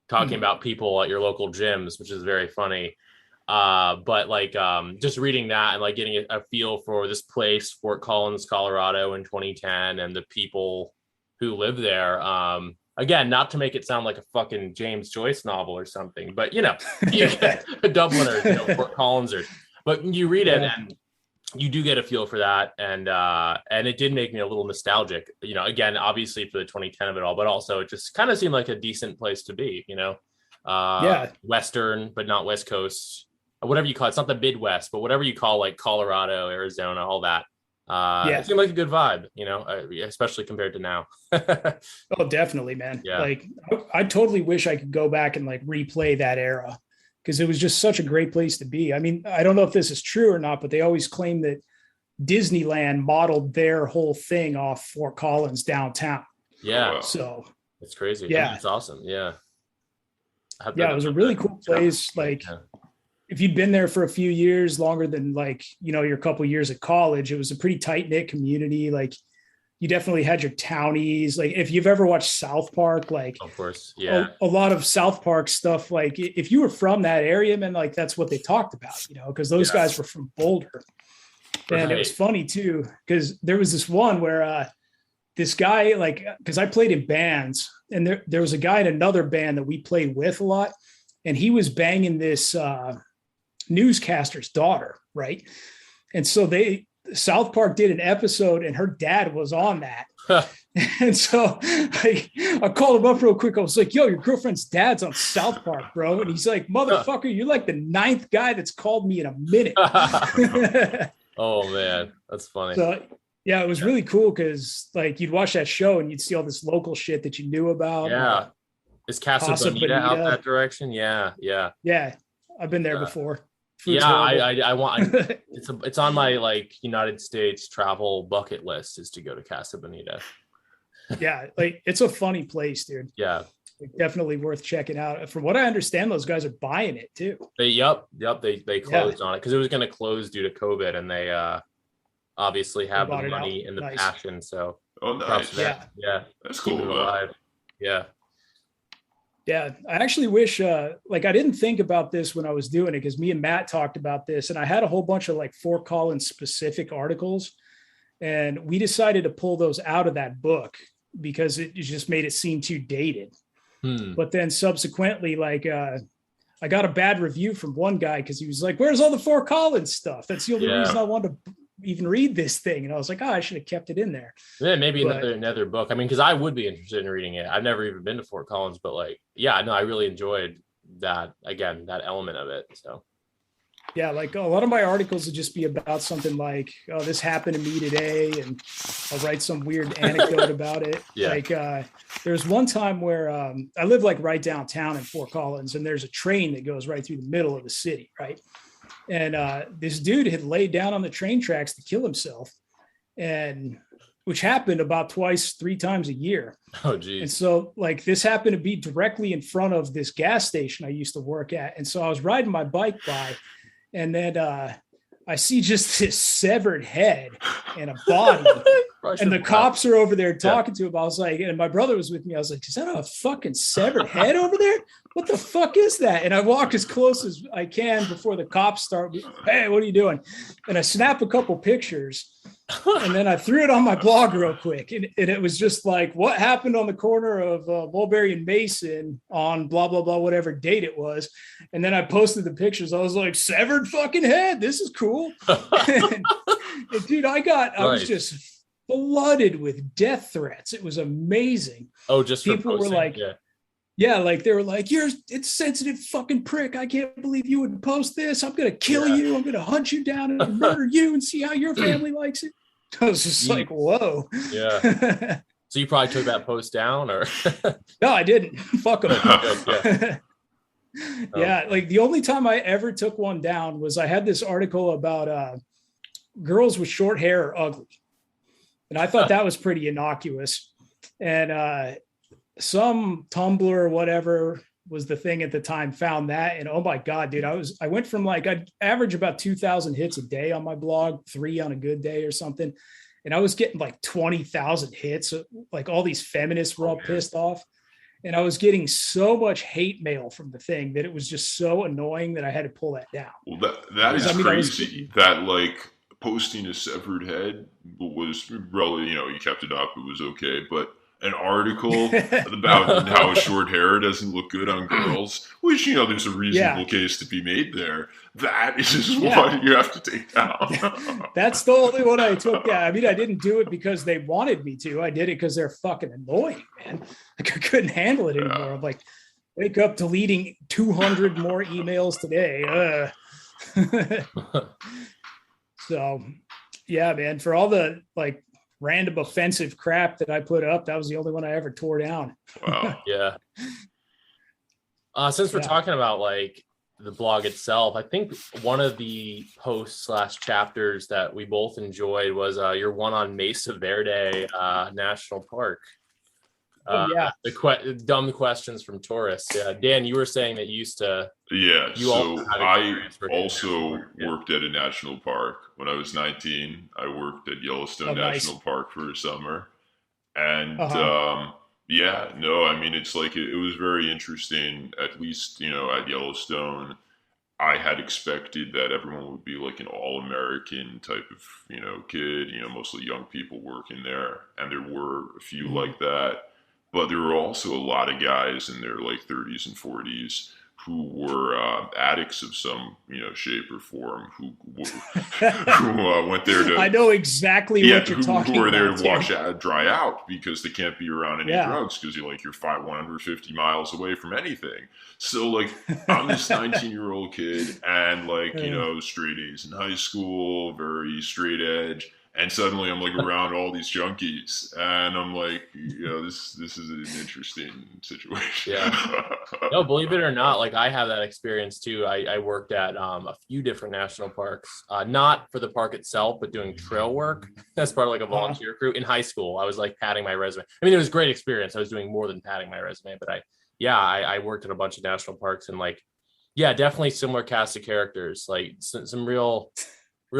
talking about people at your local gyms, which is very funny. But like just reading that and like getting a feel for this place, Fort Collins, Colorado in 2010, and the people who live there. Again, not to make it sound like a fucking James Joyce novel or something, but you get Dubliners, Fort Collinsers. But you read it and you do get a feel for that, and it did make me a little nostalgic. Again, obviously for the 2010 of it all, but also it just kind of seemed like a decent place to be. Western, but not West Coast, whatever you call it. It's not the Midwest, but whatever you call like Colorado, Arizona, all that. It seemed like a good vibe, especially compared to now. Oh, definitely, man. Yeah. Like I totally wish I could go back and like replay that era because it was just such a great place to be. I mean, I don't know if this is true or not, but they always claim that Disneyland modeled their whole thing off Fort Collins downtown. Yeah. So it's crazy. Yeah. It's awesome. Yeah. Yeah. It was a really cool place. Like, if you'd been there for a few years, longer than like, your couple years at college, it was a pretty tight knit community. Like, you definitely had your townies. Like if you've ever watched South Park, like of course, yeah, a lot of South Park stuff. Like if you were from that area, man, like that's what they talked about, you know, because those guys were from Boulder. And it was funny too, because there was this one where this guy, like, because I played in bands, and there was a guy in another band that we played with a lot, and he was banging this newscaster's daughter, right? And so South Park did an episode, and her dad was on that. And so I called him up real quick. I was like, yo, your girlfriend's dad's on South Park, bro. And he's like, motherfucker, you're like the 9th guy that's called me in a minute. Oh man, that's funny. So yeah, it was really cool because like you'd watch that show and you'd see all this local shit that you knew about. Yeah. Is Casa Bonita out that direction? Yeah. I've been there before. Food's I want. It's on my like United States travel bucket list is to go to Casa Bonita. Yeah, like it's a funny place, dude. Yeah, definitely worth checking out. From what I understand, those guys are buying it too. They closed on it because it was going to close due to COVID, and they obviously have the money and the passion. So nice. Yeah, that's cool. Yeah, I actually wish, like, I didn't think about this when I was doing it because me and Matt talked about this, and I had a whole bunch of like Fort Collins specific articles, and we decided to pull those out of that book because it just made it seem too dated. But then subsequently, like, I got a bad review from one guy because he was like, "Where's all the Fort Collins stuff?" That's the only reason I wanted to even read this thing. And I was like, I should have kept it in there. Yeah, maybe another book. I mean, because I would be interested in reading it. I've never even been to Fort Collins, but like, yeah, no, I really enjoyed that, again, that element of it. So yeah, like a lot of my articles would just be about something like, oh, this happened to me today, and I'll write some weird anecdote about it. Like there's one time where I live like right downtown in Fort Collins, and there's a train that goes right through the middle of the city, right? And this dude had laid down on the train tracks to kill himself, and which happened about 3 times a year. Oh, geez. And so like this happened to be directly in front of this gas station I used to work at. And so I was riding my bike by, and then I see just this severed head and a body. And the cops are over there talking to him. I was like, and my brother was with me. I was like, is that a fucking severed head over there? What the fuck is that? And I walk as close as I can before the cops start. Hey, what are you doing? And I snap a couple pictures, and then I threw it on my blog real quick. And it was just like, what happened on the corner of Mulberry and Mason on blah, blah, blah, whatever date it was. And then I posted the pictures. I was like, severed fucking head. This is cool. and dude, I was just flooded with death threats. It was amazing. Oh, just people were like, like they were like, it's sensitive fucking prick. I can't believe you would post this. I'm gonna kill you. I'm gonna hunt you down and murder you and see how your family likes it. I was just like, whoa. Yeah. So you probably took that post down, or no, I didn't. Fuck them. Yeah, like the only time I ever took one down was I had this article about girls with short hair are ugly. And I thought that was pretty innocuous. And some Tumblr or whatever was the thing at the time found that. And oh my God, dude, I went from like, I'd average about 2,000 hits a day on my blog, 3 on a good day or something. And I was getting like 20,000 hits. Like all these feminists were all pissed off. And I was getting so much hate mail from the thing that it was just so annoying that I had to pull that down. Well, that is crazy. That like posting a severed head was really, you kept it up. It was okay. But an article about how short hair doesn't look good on girls, which, there's a reasonable case to be made there. That is what you have to take down. That's the only one I took. Yeah, I mean, I didn't do it because they wanted me to. I did it because they're fucking annoying, man. Like I couldn't handle it anymore. I'm like, wake up deleting 200 more emails today. So, yeah, man, for all the like random offensive crap that I put up, that was the only one I ever tore down. Wow. Yeah. Since we're talking about like the blog itself, I think one of the posts / chapters that we both enjoyed was your one on Mesa Verde National Park. The dumb questions from tourists. Yeah, Dan, you were saying that you used to. Yeah, so I also worked at a national park when I was 19. I worked at Yellowstone National Park for a summer, And yeah, no, I mean, it's like it was very interesting. At least, at Yellowstone, I had expected that everyone would be like an all-American type of, kid, mostly young people working there. And there were a few like that. But there were also a lot of guys in their like 30s and 40s who were addicts of some, shape or form, who went there to. I know exactly what you're talking about. Who are there to wash out, dry out because they can't be around any drugs because you're 150 miles away from anything. So like I'm this 19-year-old kid and straight A's in high school, very straight edge. And suddenly I'm like around all these junkies and I'm like, this is an interesting situation. Yeah. No, believe it or not, like I have that experience too. I worked at a few different national parks, not for the park itself, but doing trail work as part of like a volunteer crew in high school. I was like padding my resume. I mean, it was a great experience. I was doing more than padding my resume, but I worked at a bunch of national parks and definitely similar cast of characters, like some real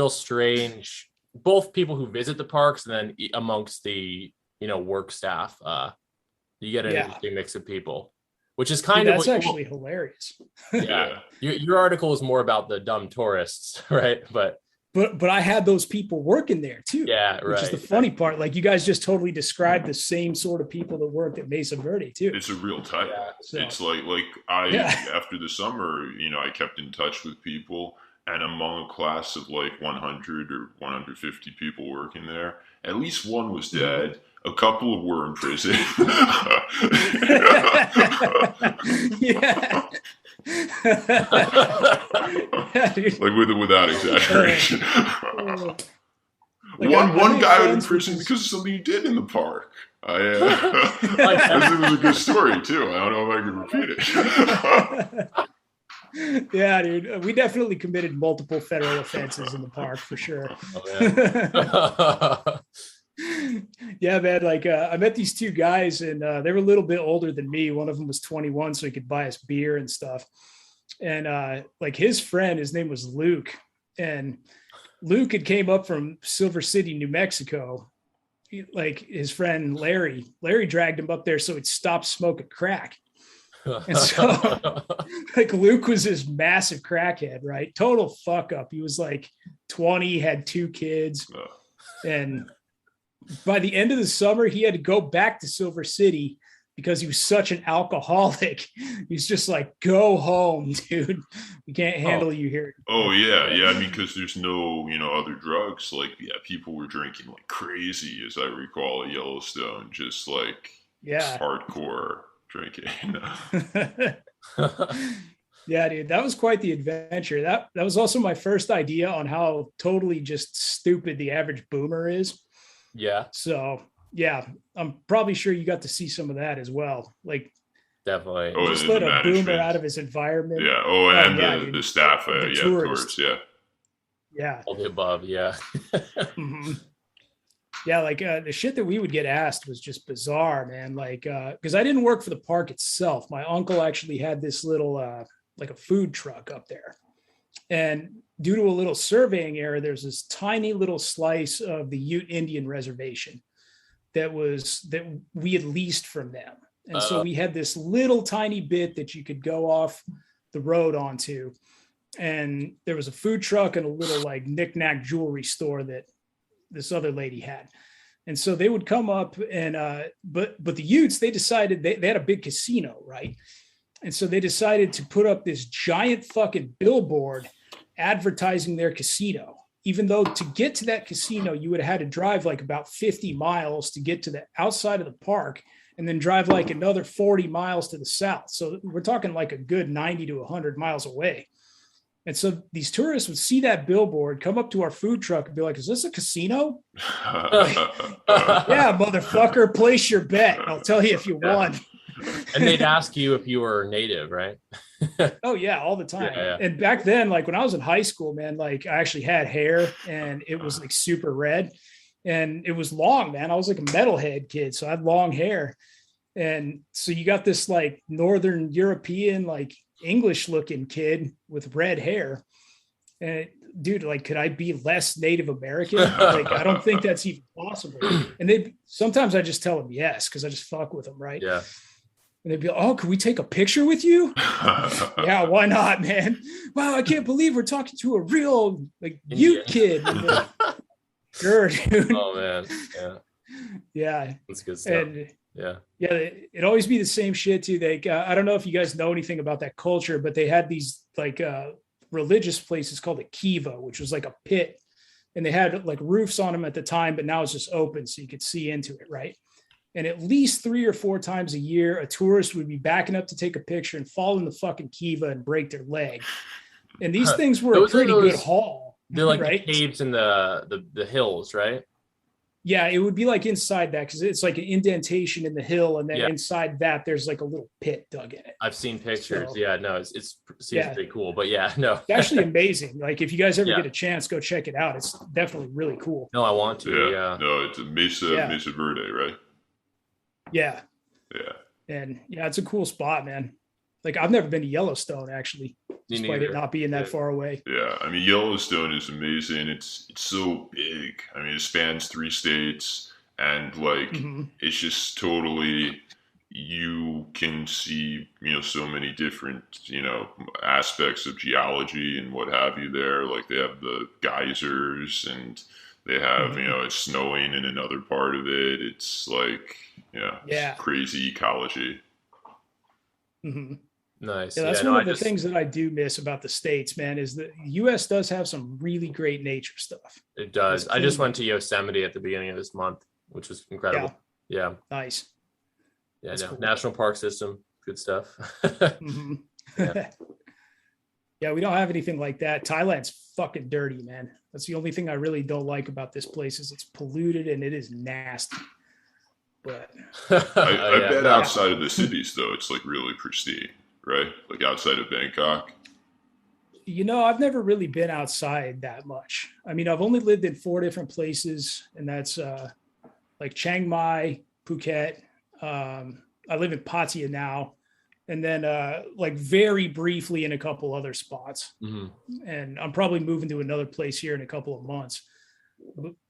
strange, both people who visit the parks and then amongst the work staff, you get an interesting mix of people, which is that's actually hilarious. Yeah, your article is more about the dumb tourists, right? But I had those people working there too. Yeah, right. Which is the funny part. Like you guys just totally described the same sort of people that worked at Mesa Verde too. It's a real type. Yeah, so, it's after the summer, I kept in touch with people. And among a class of 100 or 150 people working there, at least one was dead. A couple were in prison. Yeah. Without exaggeration. One guy was in prison because of something he did in the park. It was a good story too. I don't know if I can repeat it. Yeah, dude. We definitely committed multiple federal offenses in the park for sure. Oh, yeah, man. I met these two guys and they were a little bit older than me. One of them was 21, so he could buy us beer and stuff. And his friend, his name was Luke. And Luke had came up from Silver City, New Mexico. His friend Larry dragged him up there so he'd stop smoking crack. And so Luke was this massive crackhead, right? Total fuck up. He was 20, had 2 kids. And by the end of the summer, he had to go back to Silver City because he was such an alcoholic. He's just go home, dude. We can't handle you here. Oh yeah. Yeah. I mean, because there's no, other drugs. People were drinking like crazy, as I recall, at Yellowstone, just hardcore drinking. Yeah, dude, that was quite the adventure. That was also my first idea on how totally just stupid the average boomer is. Yeah. So yeah, I'm probably sure you got to see some of that as well. Definitely. Just let a boomer out of his environment. Yeah. And the staff. The of course. Yeah. Yeah. All the above. Yeah. Mm-hmm. Yeah, the shit that we would get asked was just bizarre, man. Because I didn't work for the park itself. My uncle actually had this little, a food truck up there. And due to a little surveying error, there's this tiny little slice of the Ute Indian Reservation that we had leased from them. And so we had this little tiny bit that you could go off the road onto. And there was a food truck and a little knick-knack jewelry store that this other lady had. And so they would come up and but the Utes, they decided they had a big casino, right? And so they decided to put up this giant fucking billboard advertising their casino, even though to get to that casino you would have had to drive about 50 miles to get to the outside of the park and then drive another 40 miles to the south. So we're talking a good 90 to 100 miles away. And so these tourists would see that billboard, come up to our food truck and be like, is this a casino? Yeah, motherfucker, place your bet. I'll tell you if you won. And they'd ask you if you were native, right? Oh, yeah, all the time. Yeah. And back then, when I was in high school, man, I actually had hair and it was super red and it was long, man. I was a metalhead kid, so I had long hair. And so you got this Northern European, English looking kid with red hair. And dude, like, could I be less Native American? Like, I don't think that's even possible. And sometimes I just tell them yes, because I just fuck with them, right? Yeah. And they'd be like, "Oh, can we take a picture with you?" Yeah, why not, man? Wow, I can't believe we're talking to a real like Ute kid. Like, sure, dude. Oh man, yeah, yeah, that's good stuff. And yeah, it'd always be the same shit too. Like, I don't know if you guys know anything about that culture, but they had these like religious places called a kiva, which was like a pit, and they had like roofs on them at the time, but now it's just open so you could see into it, right? And at least 3 or 4 times a year, a tourist would be backing up to take a picture and fall in the fucking kiva and break their leg. And these things were a pretty good haul. They're like right? the caves in the hills, right? Yeah, it would be like inside that, because it's like an indentation in the hill, and then inside that there's like a little pit dug in it. I've seen pictures. So, yeah, no, it seems pretty cool. But yeah, no, it's actually amazing. Like, if you guys ever get a chance, go check it out. It's definitely really cool. No, I want to. Yeah. No, it's a Mesa Verde, right? Yeah. Yeah. And yeah, it's a cool spot, man. Like, I've never been to Yellowstone, actually, despite it not being that far away. Yeah, I mean, Yellowstone is amazing. It's so big. I mean, it spans 3 states, and like it's just totally, you can see, so many different, aspects of geology and what have you there. Like, they have the geysers, and they have, it's snowing in another part of it. It's like, it's crazy ecology. Nice. Yeah, that's one of the things that I do miss about the States, man, is that the U.S. does have some really great nature stuff. It does. I just went to Yosemite at the beginning of this month, which was incredible. Yeah. Nice. Yeah. Cool. National park system. Good stuff. Yeah, we don't have anything like that. Thailand's fucking dirty, man. That's the only thing I really don't like about this place, is it's polluted and it is nasty. But I bet outside of the cities, though, it's like really pristine. Right? Like outside of Bangkok? I've never really been outside that much. I mean, I've only lived in 4 different places, and that's like Chiang Mai, Phuket. I live in Pattaya now, and then like very briefly in a couple other spots. And I'm probably moving to another place here in a couple of months,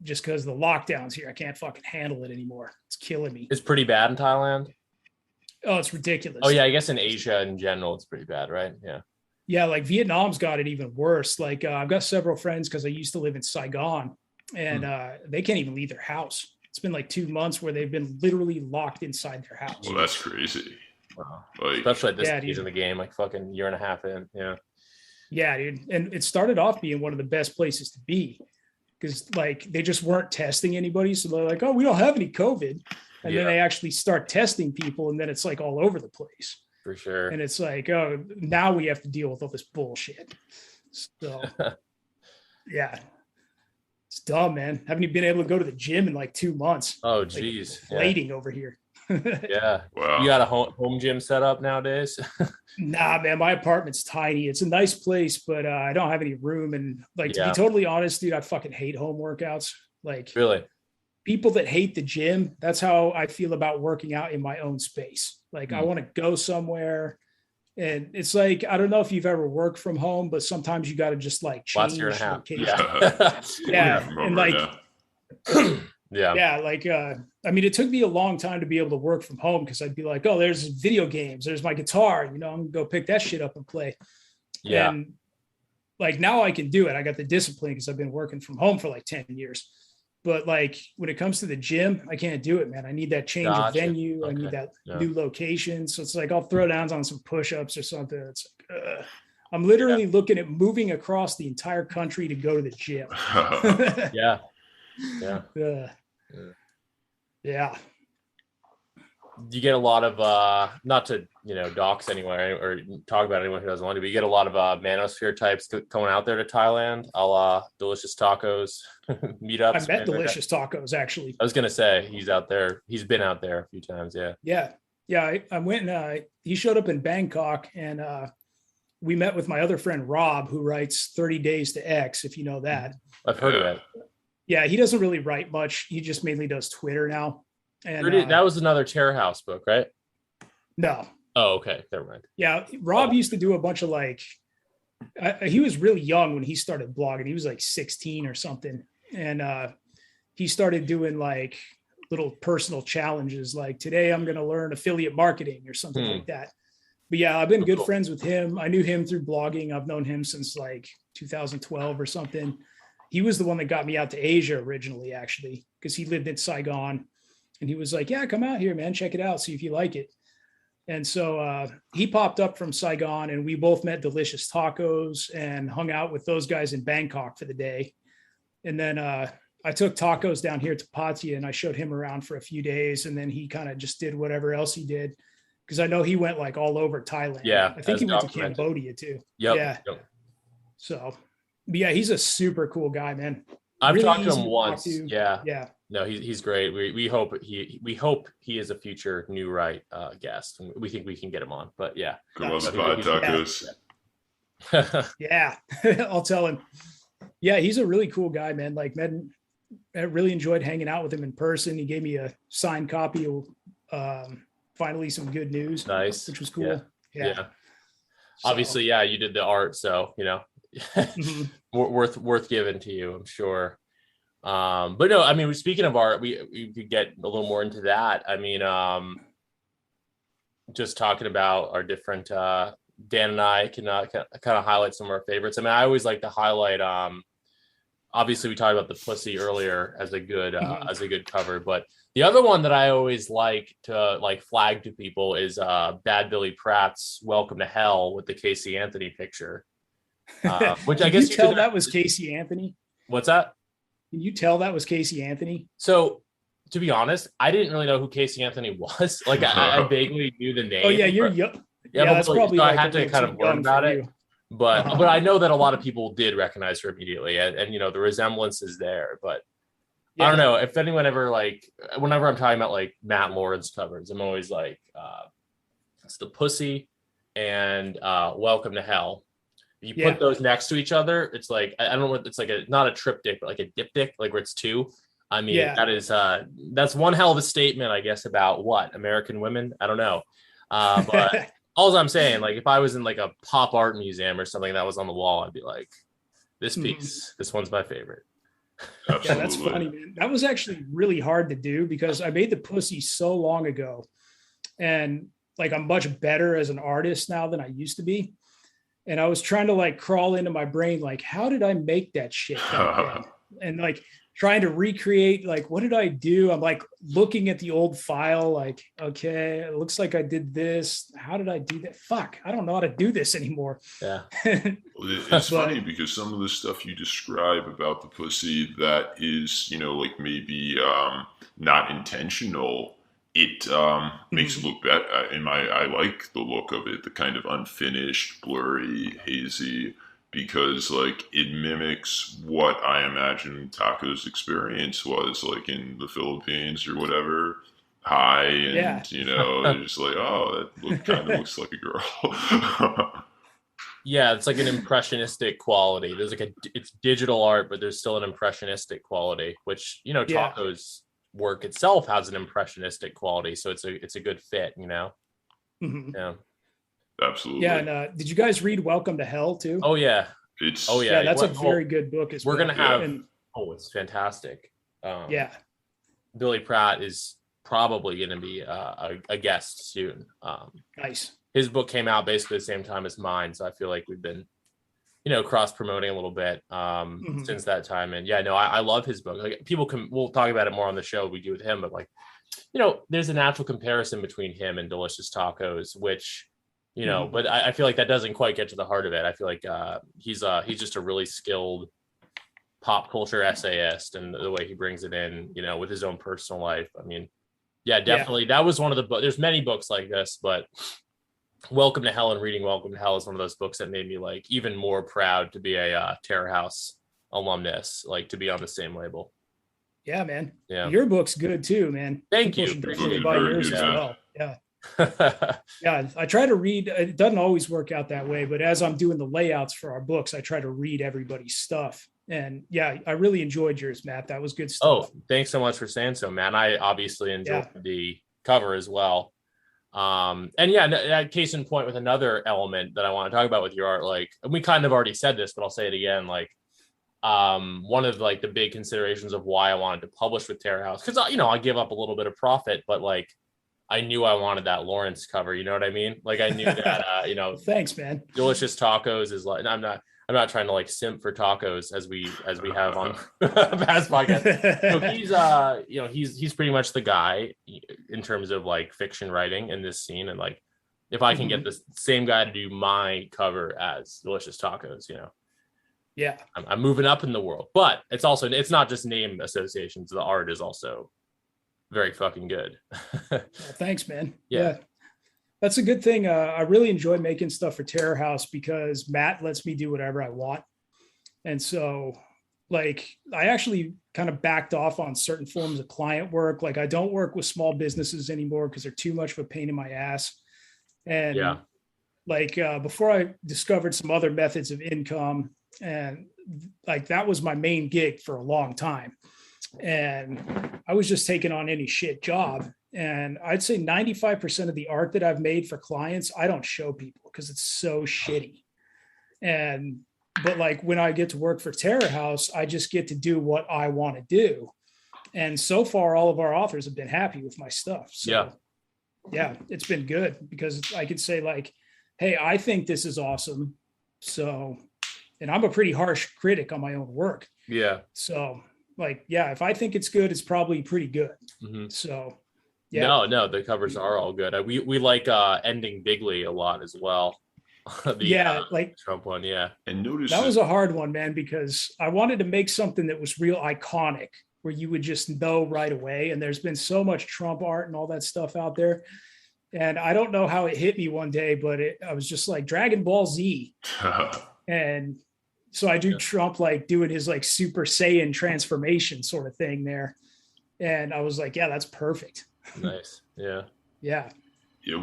just because the lockdowns here, I can't fucking handle it anymore. It's killing me. It's pretty bad in Thailand. Oh, it's ridiculous. Oh, yeah. I guess in Asia in general, it's pretty bad, right? Yeah. Yeah. Like Vietnam's got it even worse. Like I've got several friends, because I used to live in Saigon, and they can't even leave their house. It's been like 2 months where they've been literally locked inside their house. Well, that's crazy. Wow. Like, especially at this stage in the game, like fucking year and a half in. Yeah. Yeah, dude. And it started off being one of the best places to be, because like they just weren't testing anybody. So they're like, oh, we don't have any COVID. And then they actually start testing people, and then it's like all over the place. For sure. And it's like, oh, now we have to deal with all this bullshit. So, yeah, it's dumb, man. Haven't you been able to go to the gym in like 2 months? Oh, geez. Like, inflating over here. Yeah. Wow. You got a home gym set up nowadays? Nah, man, my apartment's tiny. It's a nice place, but I don't have any room. And like, to be totally honest, dude, I fucking hate home workouts. Like, really? People that hate the gym, that's how I feel about working out in my own space. Like, I want to go somewhere, and it's like, I don't know if you've ever worked from home, but sometimes you got to just like change location. Yeah. And like, like, I mean, it took me a long time to be able to work from home, because I'd be like, oh, there's video games, there's my guitar, I'm gonna go pick that shit up and play. Yeah. And like, now I can do it. I got the discipline because I've been working from home for like 10 years. But like, when it comes to the gym, I can't do it, man. I need that change of venue. Okay. I need that new location. So it's like, I'll throw down on some push-ups or something. It's like, I'm literally looking at moving across the entire country to go to the gym. Yeah. You get a lot of not to dox anywhere or talk about anyone who doesn't want to, but you get a lot of Manosphere types coming out there to Thailand, a la Delicious Tacos meetups. I met Delicious Tacos, actually. I was gonna say he's out there. He's been out there a few times. Yeah. I went and he showed up in Bangkok, and we met with my other friend Rob, who writes 30 Days to X, if you know that. I've heard of it. Yeah, he doesn't really write much. He just mainly does Twitter now. And that was another Terror House book, right? No. Oh, okay. Never mind. Yeah, Rob used to do a bunch of like he was really young when he started blogging. He was like 16 or something. And he started doing like little personal challenges. Like today I'm going to learn affiliate marketing or something like that. But yeah, I've been good friends with him. I knew him through blogging. I've known him since like 2012 or something. He was the one that got me out to Asia originally, actually, because he lived in Saigon. And he was like, yeah, come out here, man. Check it out. See if you like it. And so he popped up from Saigon, and we both met Delicious Tacos and hung out with those guys in Bangkok for the day. And then I took Tacos down here to Pattaya, and I showed him around for a few days. And then he kind of just did whatever else he did. Because I know he went like all over Thailand. Yeah. I think he went to Cambodia too. Yep. Yeah. Yep. So, but yeah, he's a super cool guy, man. I've Really talked to easy him once. Yeah. Yeah. No, he's great. We hope he is a future New Right guest. And we think we can get him on. But yeah. Come on, buy tacos. Yeah. I'll tell him. Yeah, he's a really cool guy, man. Like, man, I really enjoyed hanging out with him in person. He gave me a signed copy of finally some good news. Nice. Which was cool. Yeah. So, obviously, yeah, you did the art, so worth giving to you, I'm sure. But no, I mean, speaking of art, we could get a little more into that. I mean, just talking about our different Dan and I can kind of highlight some of our favorites. I mean, I always like to highlight obviously we talked about the pussy earlier as a good cover, but the other one that I always like to flag to people is Bad Billy Pratt's Welcome to Hell with the Casey Anthony picture. Which I guess you tell that was Casey Anthony. What's that? Can you tell that was Casey Anthony? So to be honest, I didn't really know who Casey Anthony was. Like I vaguely knew the name. Oh yeah, you're young. Yeah, that's probably so I had to kind of learn about it. But I know that a lot of people did recognize her immediately, and you know the resemblance is there. But I don't know if anyone ever whenever I'm talking about Matt Lawrence covers, I'm always like, it's the pussy and Welcome to Hell. You put those next to each other, it's like I don't know what it's like not a triptych, but like a diptych, like where it's two. I mean, that is that's one hell of a statement, I guess, about what American women. I don't know, but. All I'm saying, if I was in a pop art museum or something that was on the wall, I'd be like, this piece, this one's my favorite. Absolutely. Yeah, that's funny, man. That was actually really hard to do because I made the pussy so long ago. And I'm much better as an artist now than I used to be. And I was trying to crawl into my brain, how did I make that shit back then? And trying to recreate, what did I do? I'm looking at the old file, okay, it looks like I did this. How did I do that? Fuck, I don't know how to do this anymore. Yeah. It's funny because some of the stuff you describe about the pussy that is, maybe not intentional, it makes it look better. I like the look of it, the kind of unfinished, blurry, hazy, because it mimics what I imagine Taco's experience was in the Philippines or whatever. High and they're just oh, that kind of looks like a girl. Yeah, it's an impressionistic quality. There's it's digital art, but there's still an impressionistic quality, which Taco's work itself has an impressionistic quality, so it's a good fit, Mm-hmm. Yeah. Absolutely. Yeah, and did you guys read Welcome to Hell too? Oh yeah. Yeah, that's a very good book as well. We're gonna have it's fantastic. Billy Pratt is probably gonna be a guest soon. Nice. His book came out basically the same time as mine, so I feel like we've been cross promoting a little bit since that time. And I love his book. We'll talk about it more on the show we do with him, but there's a natural comparison between him and Delicious Tacos, which but I feel like that doesn't quite get to the heart of it. I feel like he's just a really skilled pop culture essayist, and the way he brings it in, with his own personal life. I mean, definitely. That was one of the books. There's many books like this, but Welcome to Hell and reading Welcome to Hell is one of those books that made me even more proud to be a Terror House alumnus, to be on the same label. Yeah, man. Yeah. Your book's good too, man. Thank you. Buy yours as well. Yeah. Yeah, I try to read. It doesn't always work out that way, but as I'm doing the layouts for our books, I try to read everybody's stuff. And I really enjoyed yours, Matt. That was good stuff. Oh, thanks so much for saying so, man. I obviously enjoyed the cover as well. And yeah, case in point with another element that I want to talk about with your art, like, and we kind of already said this, but I'll say it again, like, one of like the big considerations of why I wanted to publish with Terror House, because I give up a little bit of profit, but like I knew I wanted that Lawrence cover, you know what I mean? Like I knew that thanks, man. Delicious Tacos is like, I'm not trying to like simp for tacos as we have on past podcasts. So he's pretty much the guy in terms of like fiction writing in this scene. And like, if I can get the same guy to do my cover as Delicious Tacos, yeah, I'm moving up in the world. But it's not just name associations. The art is also very fucking good. Well, thanks, man. Yeah. That's a good thing. I really enjoy making stuff for Terror House because Matt lets me do whatever I want. And so like, I actually kind of backed off on certain forms of client work. Like I don't work with small businesses anymore because they're too much of a pain in my ass. And like before I discovered some other methods of income, and like that was my main gig for a long time. And I was just taking on any shit job. And I'd say 95% of the art that I've made for clients, I don't show people because it's so shitty. But like when I get to work for Terror House, I just get to do what I want to do. And so far, all of our authors have been happy with my stuff. So yeah, it's been good because I could say like, hey, I think this is awesome. So, and I'm a pretty harsh critic on my own work. Yeah. So like, yeah, if I think it's good, it's probably pretty good. Mm-hmm. So yeah. No, the covers are all good. We like Ending Bigly a lot as well. Like Trump one, yeah. And notice that was a hard one, man, because I wanted to make something that was real iconic, where you would just know right away. And there's been so much Trump art and all that stuff out there. And I don't know how it hit me one day, but I was just like Dragon Ball Z. And so I do Trump like doing his like Super Saiyan transformation sort of thing there. And I was like, yeah, that's perfect. Nice. Yeah. Yeah,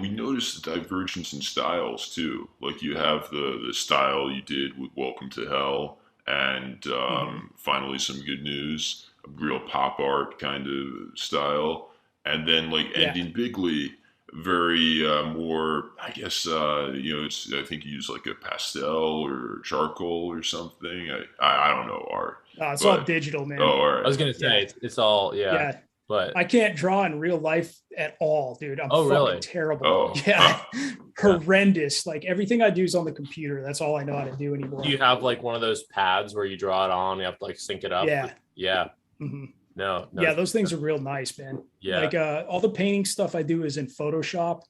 we noticed the divergence in styles too. Like you have the style you did with Welcome to Hell and finally Some Good News, a real pop art kind of style. And then like Ending Bigly, very more, I guess, it's, I think you use like a pastel or charcoal or something. I don't know art. It's all digital, man. Oh, all right. I was going to say, it's all, but I can't draw in real life at all, dude. I'm really terrible. Oh. Yeah. Horrendous. Like everything I do is on the computer. That's all I know how to do anymore. Do you have like one of those pads where you draw it on, you have to like sync it up? Yeah. Mm-hmm. No. Yeah, those things are real nice, man. Yeah. Like all the painting stuff I do is in Photoshop,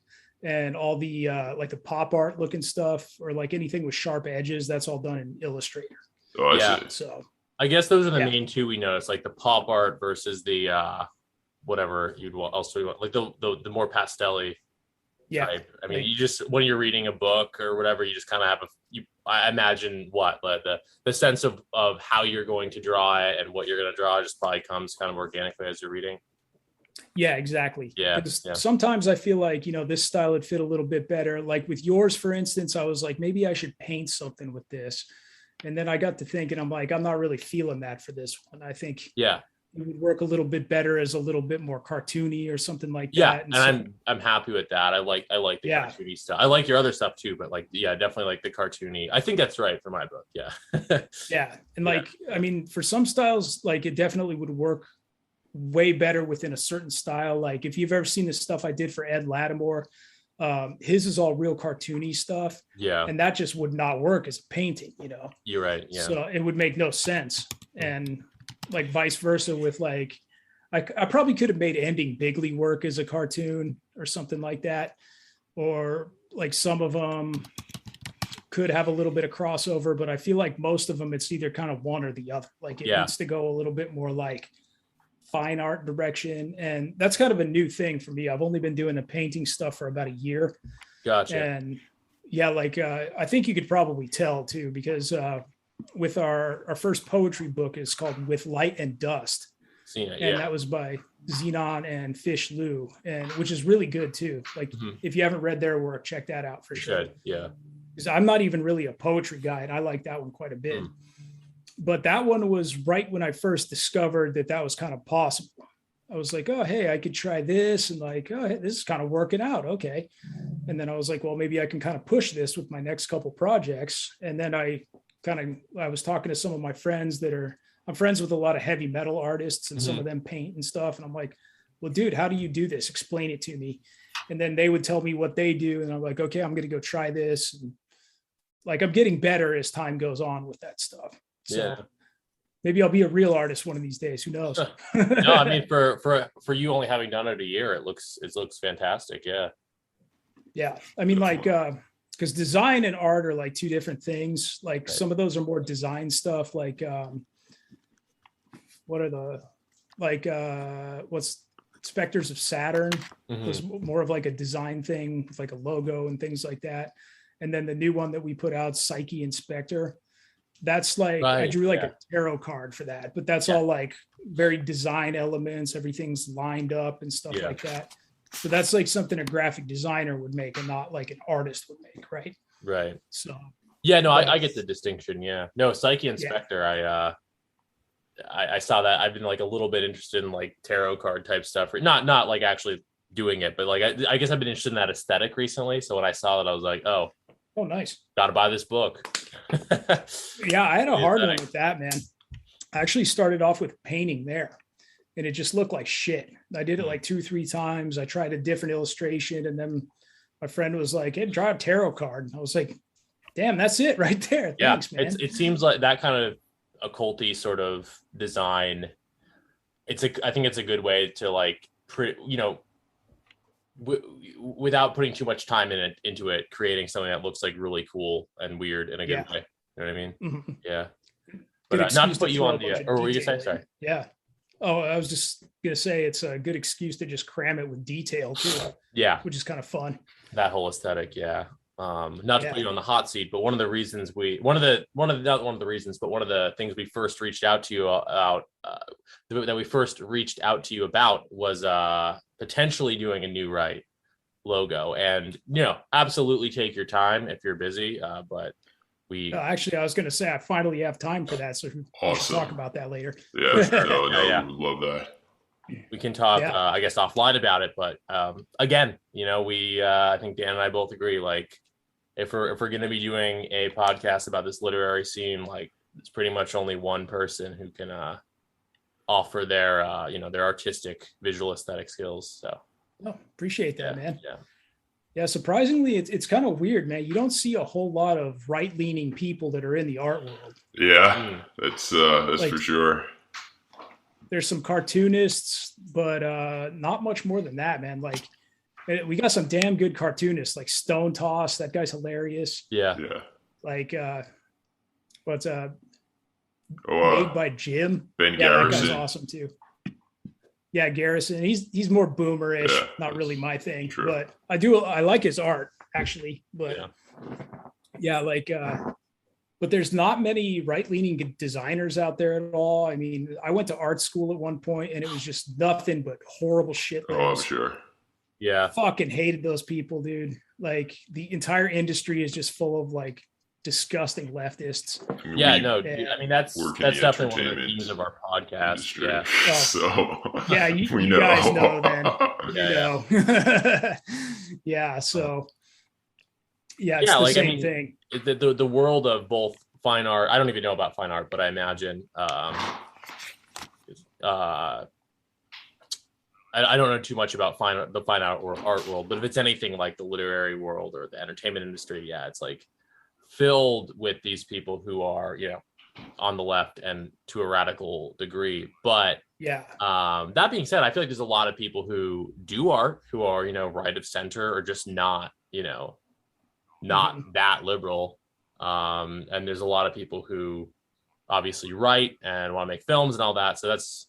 and all the like the pop art looking stuff or like anything with sharp edges, that's all done in Illustrator. Oh, I see. So I guess those are the main two we noticed, like the pop art versus the whatever you'd also like the more pastel-y type. I mean, you just, when you're reading a book or whatever, you just kind of have I imagine the sense of how you're going to draw it and what you're going to draw just probably comes kind of organically as you're reading. Yeah, exactly. Yeah. Sometimes I feel like, this style would fit a little bit better. Like with yours, for instance, I was like, maybe I should paint something with this. And then I got to thinking, I'm like, I'm not really feeling that for this one. I think it would work a little bit better as a little bit more cartoony or something like that. And I'm happy with that. I like the cartoony stuff. I like your other stuff too, but like, definitely like the cartoony. I think that's right for my book. Yeah. Yeah. And like, I mean, for some styles, like it definitely would work way better within a certain style. Like if you've ever seen the stuff I did for Ed Lattimore, his is all real cartoony stuff. Yeah. And that just would not work as a painting, You're right. Yeah. So it would make no sense. And like vice versa with like I probably could have made Ending Bigly work as a cartoon or something like that. Or like some of them could have a little bit of crossover, but I feel like most of them, it's either kind of one or the other. Like it needs to go a little bit more like fine art direction. And that's kind of a new thing for me. I've only been doing the painting stuff for about a year. Gotcha. And I think you could probably tell too, because with our first poetry book is called With Light and Dust. And that was by Xenon and Fish Liu, and which is really good too. Like if you haven't read their work, check that out for sure. Yeah. Because I'm not even really a poetry guy, and I like that one quite a bit. But that one was right when I first discovered that was kind of possible. I was like, oh, hey, I could try this. And like, oh, hey, this is kind of working out. Okay. And then I was like, well, maybe I can kind of push this with my next couple projects. And then I was talking to some of my friends I'm friends with a lot of heavy metal artists, and some of them paint and stuff. And I'm like, well, dude, how do you do this? Explain it to me. And then they would tell me what they do. And I'm like, okay, I'm going to go try this. And like, I'm getting better as time goes on with that stuff. So maybe I'll be a real artist one of these days. Who knows? No, I mean, for you only having done it a year, it looks fantastic. Yeah. Yeah. I mean, like, because design and art are like two different things. Like some of those are more design stuff. Like, what's Spectres of Saturn was more of like a design thing with like a logo and things like that. And then the new one that we put out, Psyche Inspector, that's like, I drew like a tarot card for that, but that's all like very design elements. Everything's lined up and stuff like that. So that's like something a graphic designer would make and not like an artist would make. Right. Right. So, yeah, no, I get the distinction. Yeah. No, Psyche Inspector. I saw that. I've been like a little bit interested in like tarot card type stuff, not like actually doing it, but like, I guess I've been interested in that aesthetic recently. So when I saw that, I was like, oh, nice. Got to buy this book. Yeah, I had a hard one with that, man. I actually started off with painting there and it just looked like shit. I did it like 2-3 times. I tried a different illustration and then my friend was like, hey, draw a tarot card. And I was like, damn, that's it right there. Yeah, thanks, man. It seems like that kind of occulty sort of design. I think it's a good way to like, without putting too much time into it, creating something that looks like really cool and weird in a good way. You know what I mean? Mm-hmm. Yeah. But not to put you on the, or were you saying, sorry? Yeah. Oh, I was just going to say it's a good excuse to just cram it with detail too. Yeah. Which is kind of fun. That whole aesthetic. Yeah. Not to put you on the hot seat, but one of the things we first reached out to you about was potentially doing a new logo, and absolutely take your time if you're busy, but actually I was going to say I finally have time for that, so we can talk about that later. We love that. We can talk I guess offline about it, but again, I think Dan and I both agree, like if we're going to be doing a podcast about this literary scene, like it's pretty much only one person who can offer their their artistic visual aesthetic skills. So appreciate that, man. Yeah, surprisingly it's kind of weird, man. You don't see a whole lot of right-leaning people that are in the art world. That's for sure. There's some cartoonists, but not much more than that, man. Like we got some damn good cartoonists, like Stone Toss. That guy's hilarious. Yeah. Like what's made by Jim. Ben Garrison. That guy's awesome too. Yeah, Garrison. He's more boomerish, not really my thing. True. But I like his art actually. But but there's not many right-leaning designers out there at all. I mean, I went to art school at one point and it was just nothing but horrible shit. I'm sure. Yeah. Fucking hated those people, dude. Like the entire industry is just full of like disgusting leftists. I mean, that's definitely one of the themes of our podcast. Industry. Yeah. You guys know then. So it's the same thing. The world of both fine art. I don't even know about fine art, but I imagine I don't know too much about the fine art or art world, but if it's anything like the literary world or the entertainment industry, it's like filled with these people who are, on the left and to a radical degree. But that being said, I feel like there's a lot of people who do art who are, right of center or just not, not that liberal. And there's a lot of people who obviously write and want to make films and all that. So that's,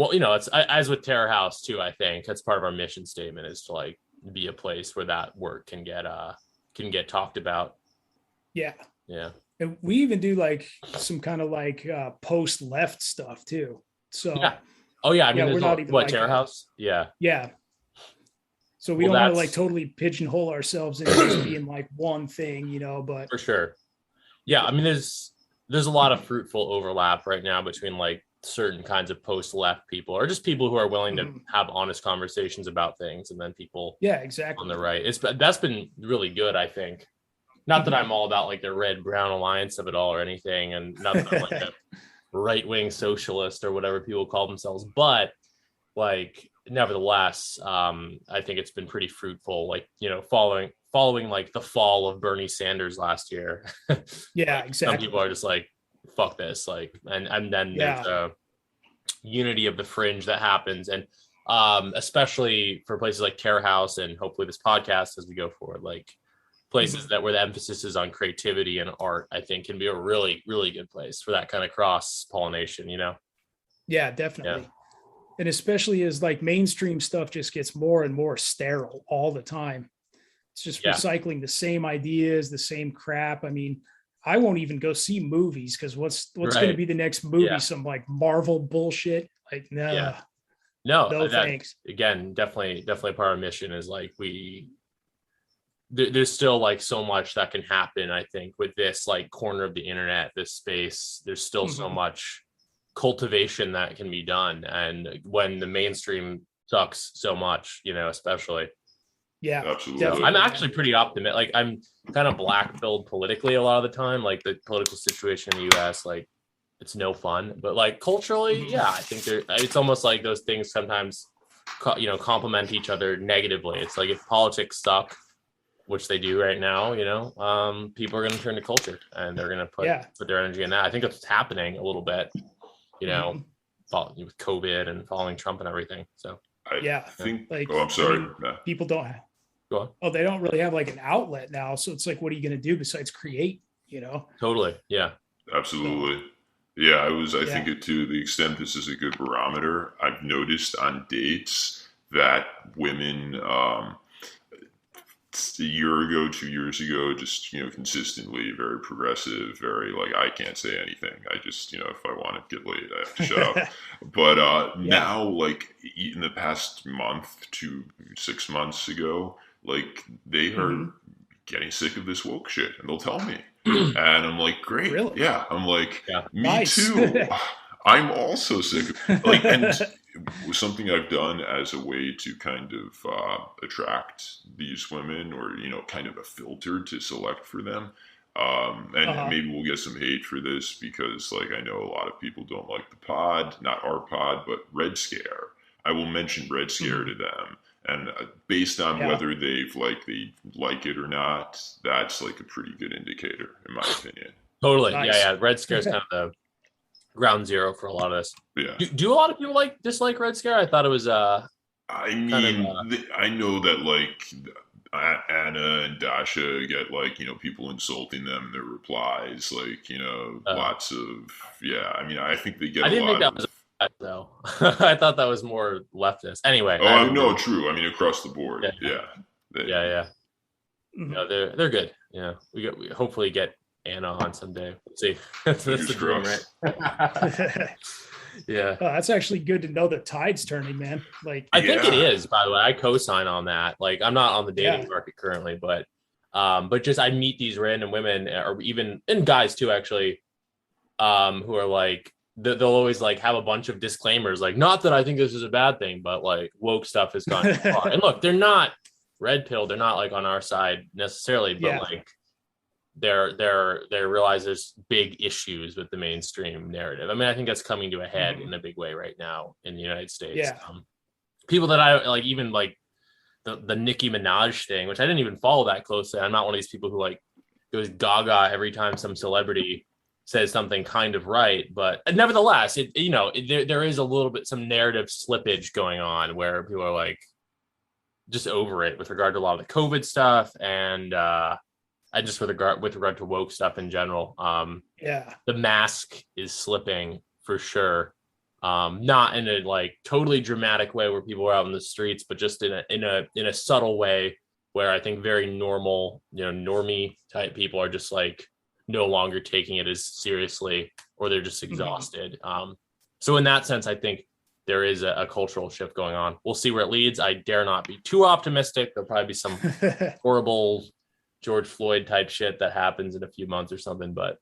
it's as with Terror House too. I think that's part of our mission statement is to like be a place where that work can get talked about. Yeah. And we even do like some kind of like post left stuff too. So I mean, we're not even what Terror House. Yeah. So we don't want to like totally pigeonhole ourselves into just being like one thing, but for sure. Yeah, I mean, there's there's a lot of fruitful overlap right now between like certain kinds of post-left people, or just people who are willing to have honest conversations about things, and then people exactly on the right. That's been really good, I think. Not that I'm all about like the red-brown alliance of it all or anything, and not that I'm like a right-wing socialist or whatever people call themselves, but like nevertheless, I think it's been pretty fruitful, like, you know, following like the fall of Bernie Sanders last year. Yeah, like, exactly. Some people are just like, fuck this, like, and then there's a unity of the fringe that happens, and especially for places like Care House and hopefully this podcast as we go forward, like places that where the emphasis is on creativity and art, I think can be a really, really good place for that kind of cross pollination, you know? Yeah, definitely. Yeah. And especially as like mainstream stuff just gets more and more sterile all the time. It's just recycling the same ideas, the same crap. I mean, I won't even go see movies because what's going to be the next movie? Yeah. Some like Marvel bullshit. Like, no. Yeah. No thanks. Again, definitely part of mission is like there's still like so much that can happen, I think, with this like corner of the internet, this space. There's still so much cultivation that can be done, and when the mainstream sucks so much, you know, especially. Yeah, absolutely. I'm actually pretty optimistic. Like, I'm kind of black-pilled politically a lot of the time. Like the political situation in the U.S., like it's no fun. But like culturally, yeah, I think it's almost like those things sometimes, you know, complement each other negatively. It's like if politics suck, which they do right now, you know, people are going to turn to culture and they're going to put their energy in that. I think that's happening a little bit, you know, with COVID and following Trump and everything. So I think. Like, I'm sorry. I mean, people don't have. Go on. Oh, they don't really have like an outlet now. So it's like, what are you going to do besides create? You know. Totally. Yeah. Absolutely. Yeah, I think it to the extent this is a good barometer. I've noticed on dates that women. A year ago, 2 years ago, just, you know, consistently very progressive, very like, I can't say anything. I just, you know, if I want to get laid, I have to shut up. But now, like in the past month to 6 months ago, like they are getting sick of this woke shit, and they'll tell me, and I'm like, great, really? Yeah, I'm like, me too. I'm also sick of, like, and something I've done as a way to kind of attract these women, or, you know, kind of a filter to select for them. And maybe we'll get some hate for this because, like, I know a lot of people don't like the pod, not our pod, but Red Scare. I will mention Red Scare to them. And based on whether they like it or not, that's like a pretty good indicator, in my opinion. Totally. Nice. Yeah. Red Scare is kind of the ground zero for a lot of this. Yeah. Do a lot of people dislike Red Scare? I thought it was I mean, I know that like Anna and Dasha get, like, you know, people insulting them in their replies, like, you know, lots of I mean, I think they get. I didn't think that was though. I thought that was more leftist. Anyway. Oh no, true. I mean, across the board. Yeah. No, they're good. Yeah, we hopefully get Anna on someday. Let's see. That's the dream, right? Yeah. Oh, that's actually good to know the tide's turning, man. Like, I think it is, by the way. I co-sign on that. Like, I'm not on the dating market currently, but just I meet these random women, or even, and guys too, actually, who are like, they'll always like have a bunch of disclaimers, like, not that I think this is a bad thing, but like woke stuff has gone too far. And look, they're not red pill, they're not like on our side necessarily, but like they realize there's big issues with the mainstream narrative. I mean, I think that's coming to a head in a big way right now in the United States. Yeah. People that I like, even like the Nicki Minaj thing, which I didn't even follow that closely. I'm not one of these people who like goes gaga every time some celebrity says something kind of right, but nevertheless, there is a little bit some narrative slippage going on where people are like just over it with regard to a lot of the COVID stuff, and just with regard to woke stuff in general. The mask is slipping for sure. Not in a like totally dramatic way where people are out in the streets, but just in a subtle way where I think very normal, normie type people are just like no longer taking it as seriously, or they're just exhausted. So in that sense, I think there is a cultural shift going on. We'll see where it leads. I dare not be too optimistic. There'll probably be some horrible George Floyd type shit that happens in a few months or something, but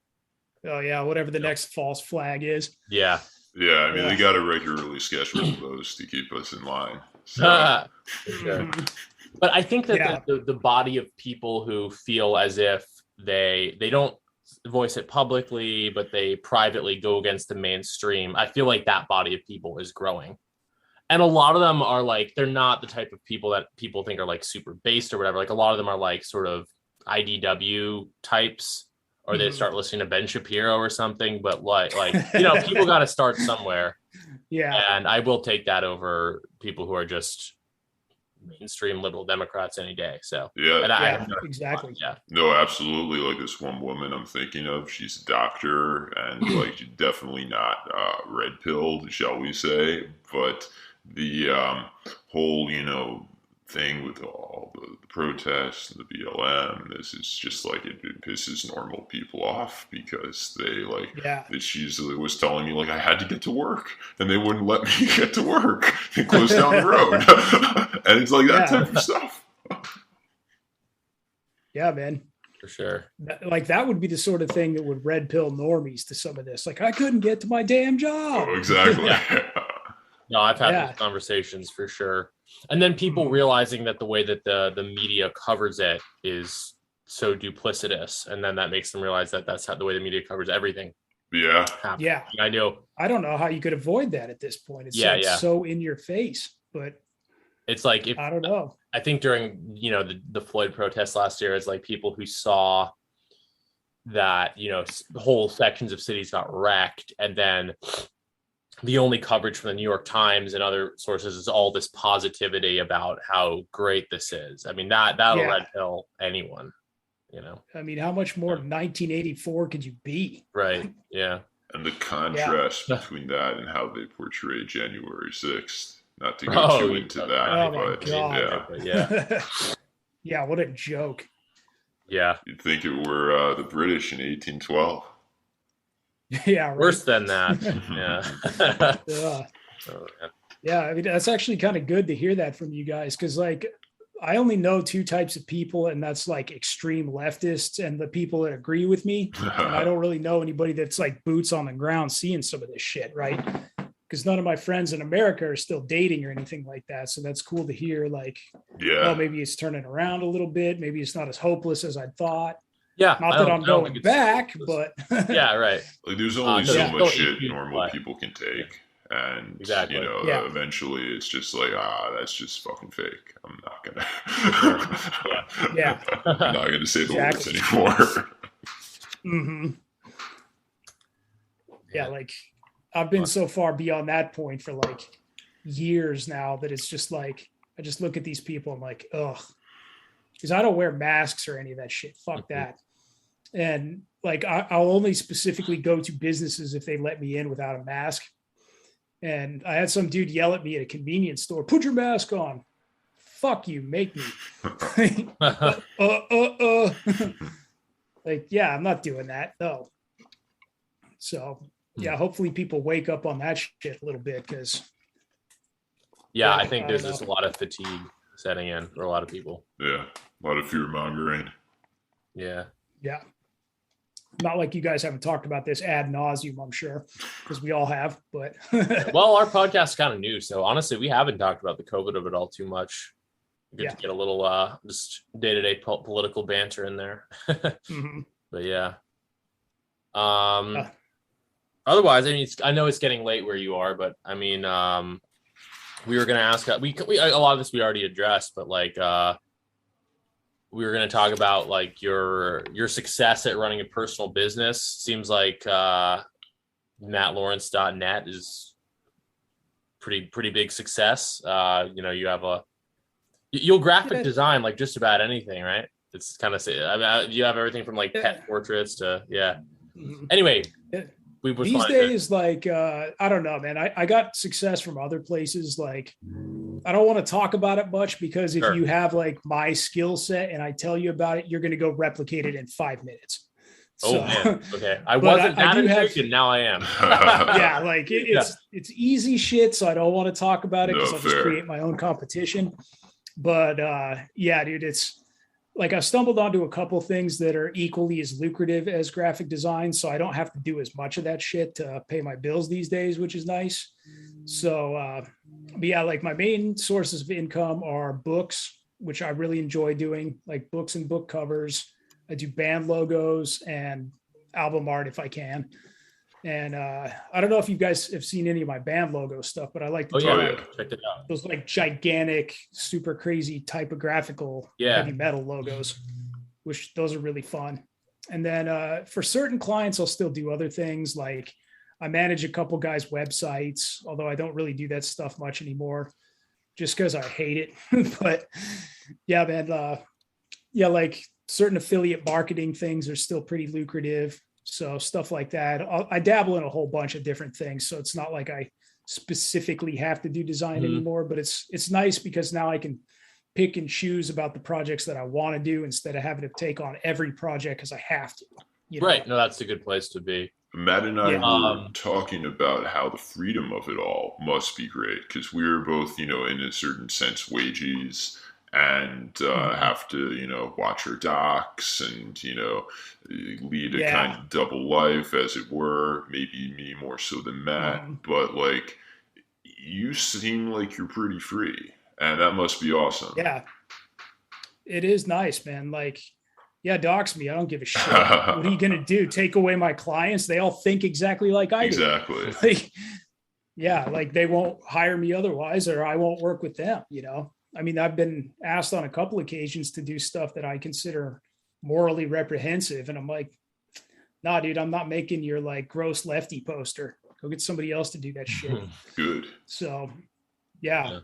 Oh yeah, whatever the next false flag is. Yeah. Yeah, I mean, they got to regularly schedule those to keep us in line. So. Sure. But I think that the body of people who feel as if they don't voice it publicly, but they privately go against the mainstream, I feel like that body of people is growing. And a lot of them are like, they're not the type of people that people think are like super based or whatever. Like a lot of them are like sort of IDW types, or they start listening to Ben Shapiro or something. But like people got to start somewhere. Yeah. And I will take that over people who are just mainstream liberal Democrats any day. So exactly. Yeah. No, absolutely. Like this one woman I'm thinking of, she's a doctor, and like she's definitely not red pilled, shall we say? But the whole thing with all the protests and the BLM, this is just like it pisses normal people off, because they she's was telling me like I had to get to work and they wouldn't let me get to work. They closed down the road. And it's like that type of stuff. Yeah, man. For sure. That would be the sort of thing that would red pill normies to some of this. Like, I couldn't get to my damn job. Oh, exactly. No, I've had those conversations for sure. And then people realizing that the way that the media covers it is so duplicitous. And then that makes them realize that that's the way the media covers everything. Yeah. Yeah. I know. I don't know how you could avoid that at this point. It's so in your face, but it's like, I don't know. I think during, the Floyd protests last year, it's like people who saw that, whole sections of cities got wrecked, and then the only coverage from the New York Times and other sources is all this positivity about how great this is. I mean, that'll red pill anyone, I mean, how much more 1984 could you be? Right. Yeah. And the contrast between that and how they portray January 6th. Not to go too into that, but yeah. Yeah, what a joke. Yeah. You'd think it were the British in 1812. Yeah, right. Worse than that. Yeah, I mean, that's actually kind of good to hear that from you guys, because like I only know two types of people, and that's like extreme leftists and the people that agree with me. And I don't really know anybody that's like boots on the ground seeing some of this shit, right? Because none of my friends in America are still dating or anything like that. So that's cool to hear, like, maybe it's turning around a little bit. Maybe it's not as hopeless as I thought. Yeah. Not that I'm going back, but. Yeah, right. Like, there's only so much shit normal people can take. And, eventually it's just like, that's just fucking fake. I'm not going to. I'm not going to say the words anymore. Mm-hmm. Yeah, like. I've been so far beyond that point for like years now that it's just like, I just look at these people. I'm like, ugh, because I don't wear masks or any of that shit. Fuck that. And like, I'll only specifically go to businesses if they let me in without a mask. And I had some dude yell at me at a convenience store, put your mask on. Fuck you, make me. Like, yeah, I'm not doing that. No. So yeah, hopefully people wake up on that shit a little bit, because I think there's just a lot of fatigue setting in for a lot of people. Yeah, a lot of fear mongering. Yeah. Not like you guys haven't talked about this ad nauseum, I'm sure, because we all have. But well, our podcast's kind of new, so honestly, we haven't talked about the COVID of it all too much. Good to get a little just day-to-day political banter in there. But yeah. Otherwise, I mean, I know it's getting late where you are, but I mean, we were going to ask, we a lot of this we already addressed, but like, we were going to talk about like your success at running a personal business. Seems like mattlawrence.net is pretty big success. You have you'll graphic design like just about anything, right? It's kind of, I mean, you have everything from like pet portraits to Anyway. These days, like, I don't know, man. I got success from other places. Like, I don't want to talk about it much, because if you have like my skill set and I tell you about it, you're going to go replicate it in 5 minutes. Man. Okay. I wasn't that interested. Now I am. Yeah. Like it's easy shit. So I don't want to talk about it, because I'll just create my own competition. But dude, it's like I've stumbled onto a couple things that are equally as lucrative as graphic design. So I don't have to do as much of that shit to pay my bills these days, which is nice. So, but yeah, like my main sources of income are books, which I really enjoy doing, like books and book covers. I do band logos and album art if I can. And I don't know if you guys have seen any of my band logo stuff, but I like to do Check it out. those like gigantic, super crazy typographical heavy metal logos, which those are really fun. And then for certain clients, I'll still do other things. Like I manage a couple guys' websites, although I don't really do that stuff much anymore just because I hate it. But yeah, man, yeah, like certain affiliate marketing things are still pretty lucrative. So stuff like that. I dabble in a whole bunch of different things. So it's not like I specifically have to do design anymore, but it's nice because now I can pick and choose about the projects that I want to do instead of having to take on every project because I have to. Right. No, that's a good place to be. Matt and I were talking about how the freedom of it all must be great because we're both, in a certain sense, wages and have to, watch our docs and, lead a kind of double life, as it were. Maybe me more so than Matt, but like you seem like you're pretty free, and that must be awesome. Yeah, it is nice, man. Like, yeah, dox me. I don't give a shit. What are you gonna do? Take away my clients? They all think exactly like I do. Exactly. Like, yeah, like they won't hire me otherwise, or I won't work with them. I mean, I've been asked on a couple occasions to do stuff that I consider morally reprehensible. And I'm like, nah, dude, I'm not making your like gross lefty poster. Go get somebody else to do that shit. Good. So, yeah.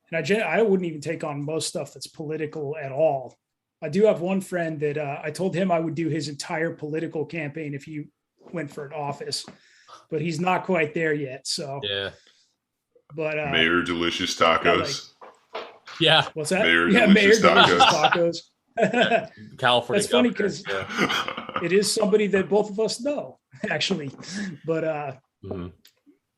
And I wouldn't even take on most stuff that's political at all. I do have one friend that I told him I would do his entire political campaign if he went for an office, but he's not quite there yet. So, yeah. But Mayor Delicious Tacos. Yeah. What's that? Mayor Delicious Tacos. California. That's funny because it is somebody that both of us know, actually. But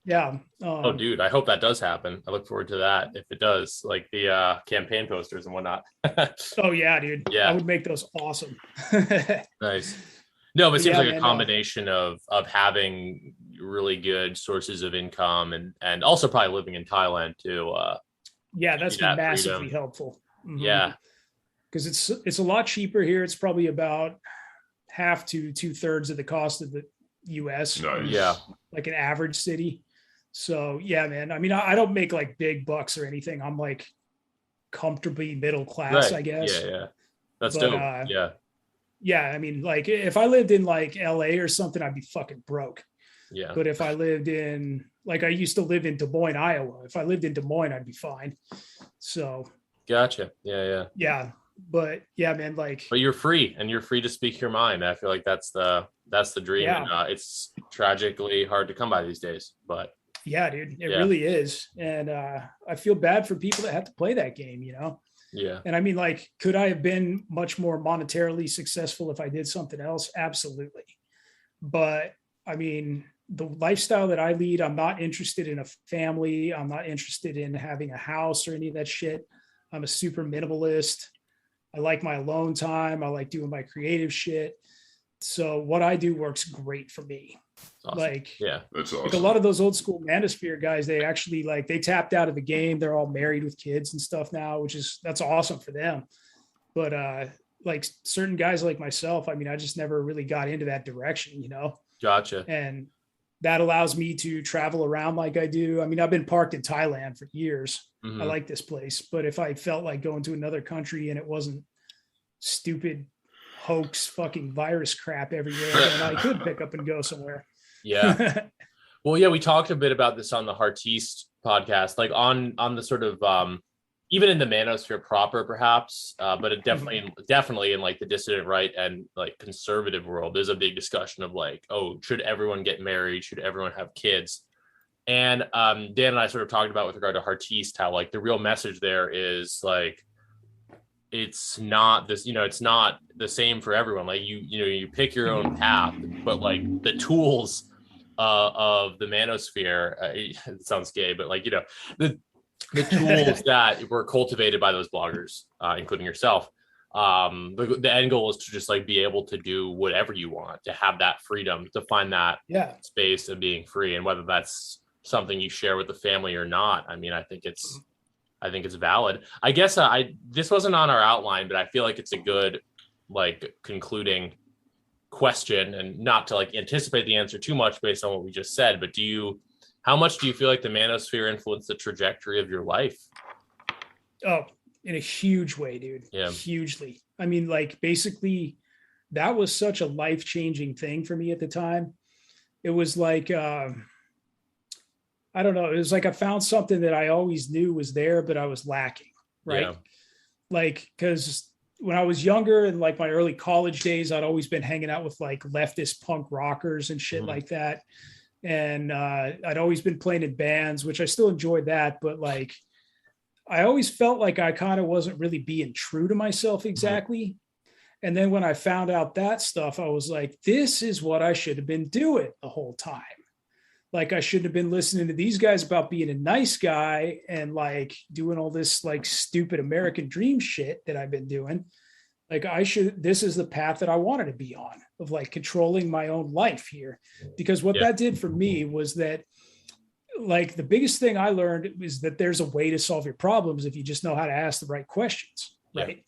yeah. Oh, dude, I hope that does happen. I look forward to that. If it does, like the campaign posters and whatnot. Oh yeah, dude. Yeah, I would make those awesome. Nice. No, but it seems like a combination of having really good sources of income and also probably living in Thailand too. Yeah, that's been massively helpful. Yeah. Because it's a lot cheaper here. It's probably about half to 2/3 of the cost of the US. Nice. Yeah. Like an average city. So yeah, man. I mean, I don't make like big bucks or anything. I'm like comfortably middle class, I guess. Yeah. That's dope. Yeah. Yeah. I mean, like if I lived in like LA or something, I'd be fucking broke. Yeah. But if I lived in, like I used to live in Des Moines, Iowa. If I lived in Des Moines, I'd be fine. So. Gotcha. Yeah. Yeah. But yeah, man, like. But you're free and you're free to speak your mind. I feel like that's the dream. Yeah. And, it's tragically hard to come by these days, but. Yeah, dude, it really is. And I feel bad for people that have to play that game, Yeah. And I mean, like, could I have been much more monetarily successful if I did something else? Absolutely. But I mean, the lifestyle that I lead, I'm not interested in a family. I'm not interested in having a house or any of that shit. I'm a super minimalist. I like my alone time. I like doing my creative shit. So what I do works great for me. Awesome. Like, yeah, that's awesome. Like a lot of those old school Manosphere guys, they actually they tapped out of the game. They're all married with kids and stuff now, that's awesome for them. But like certain guys like myself, I mean, I just never really got into that direction, Gotcha. And that allows me to travel around like I do. I mean, I've been parked in Thailand for years. Mm-hmm. I like this place, but if I felt like going to another country and it wasn't stupid hoax fucking virus crap everywhere, then I could pick up and go somewhere. Yeah. Well, yeah, we talked a bit about this on the Heartiste podcast, like on the sort of even in the Manosphere proper, perhaps, but it definitely in like the dissident right and like conservative world, there's a big discussion of like, oh, should everyone get married? Should everyone have kids? And Dan and I sort of talked about with regard to Heartiste, how like the real message there is like, it's not this, it's not the same for everyone. Like you pick your own path, but like the tools of the Manosphere, it sounds gay, but like, the tools that were cultivated by those bloggers, including yourself, The end goal is to just like be able to do whatever you want, to have that freedom, to find that space of being free. And whether that's something you share with the family or not, I mean, I think it's valid. I guess this wasn't on our outline, but I feel like it's a good like concluding question, and not to like anticipate the answer too much based on what we just said, but how much do you feel like the Manosphere influenced the trajectory of your life? Oh, in a huge way, dude. Yeah. Hugely. I mean, like basically that was such a life-changing thing for me at the time. It was like, I don't know. It was like I found something that I always knew was there, but I was lacking. Right. Yeah. Like, because when I was younger and like my early college days, I'd always been hanging out with like leftist punk rockers and shit like that. And I'd always been playing in bands, which I still enjoyed that. But like, I always felt like I kind of wasn't really being true to myself exactly. And then when I found out that stuff, I was like, this is what I should have been doing the whole time. Like I shouldn't have been listening to these guys about being a nice guy and like doing all this like stupid American dream shit that I've been doing. Like this is the path that I wanted to be on, of like controlling my own life here. Because what that did for me was that like the biggest thing I learned is that there's a way to solve your problems if you just know how to ask the right questions. Right.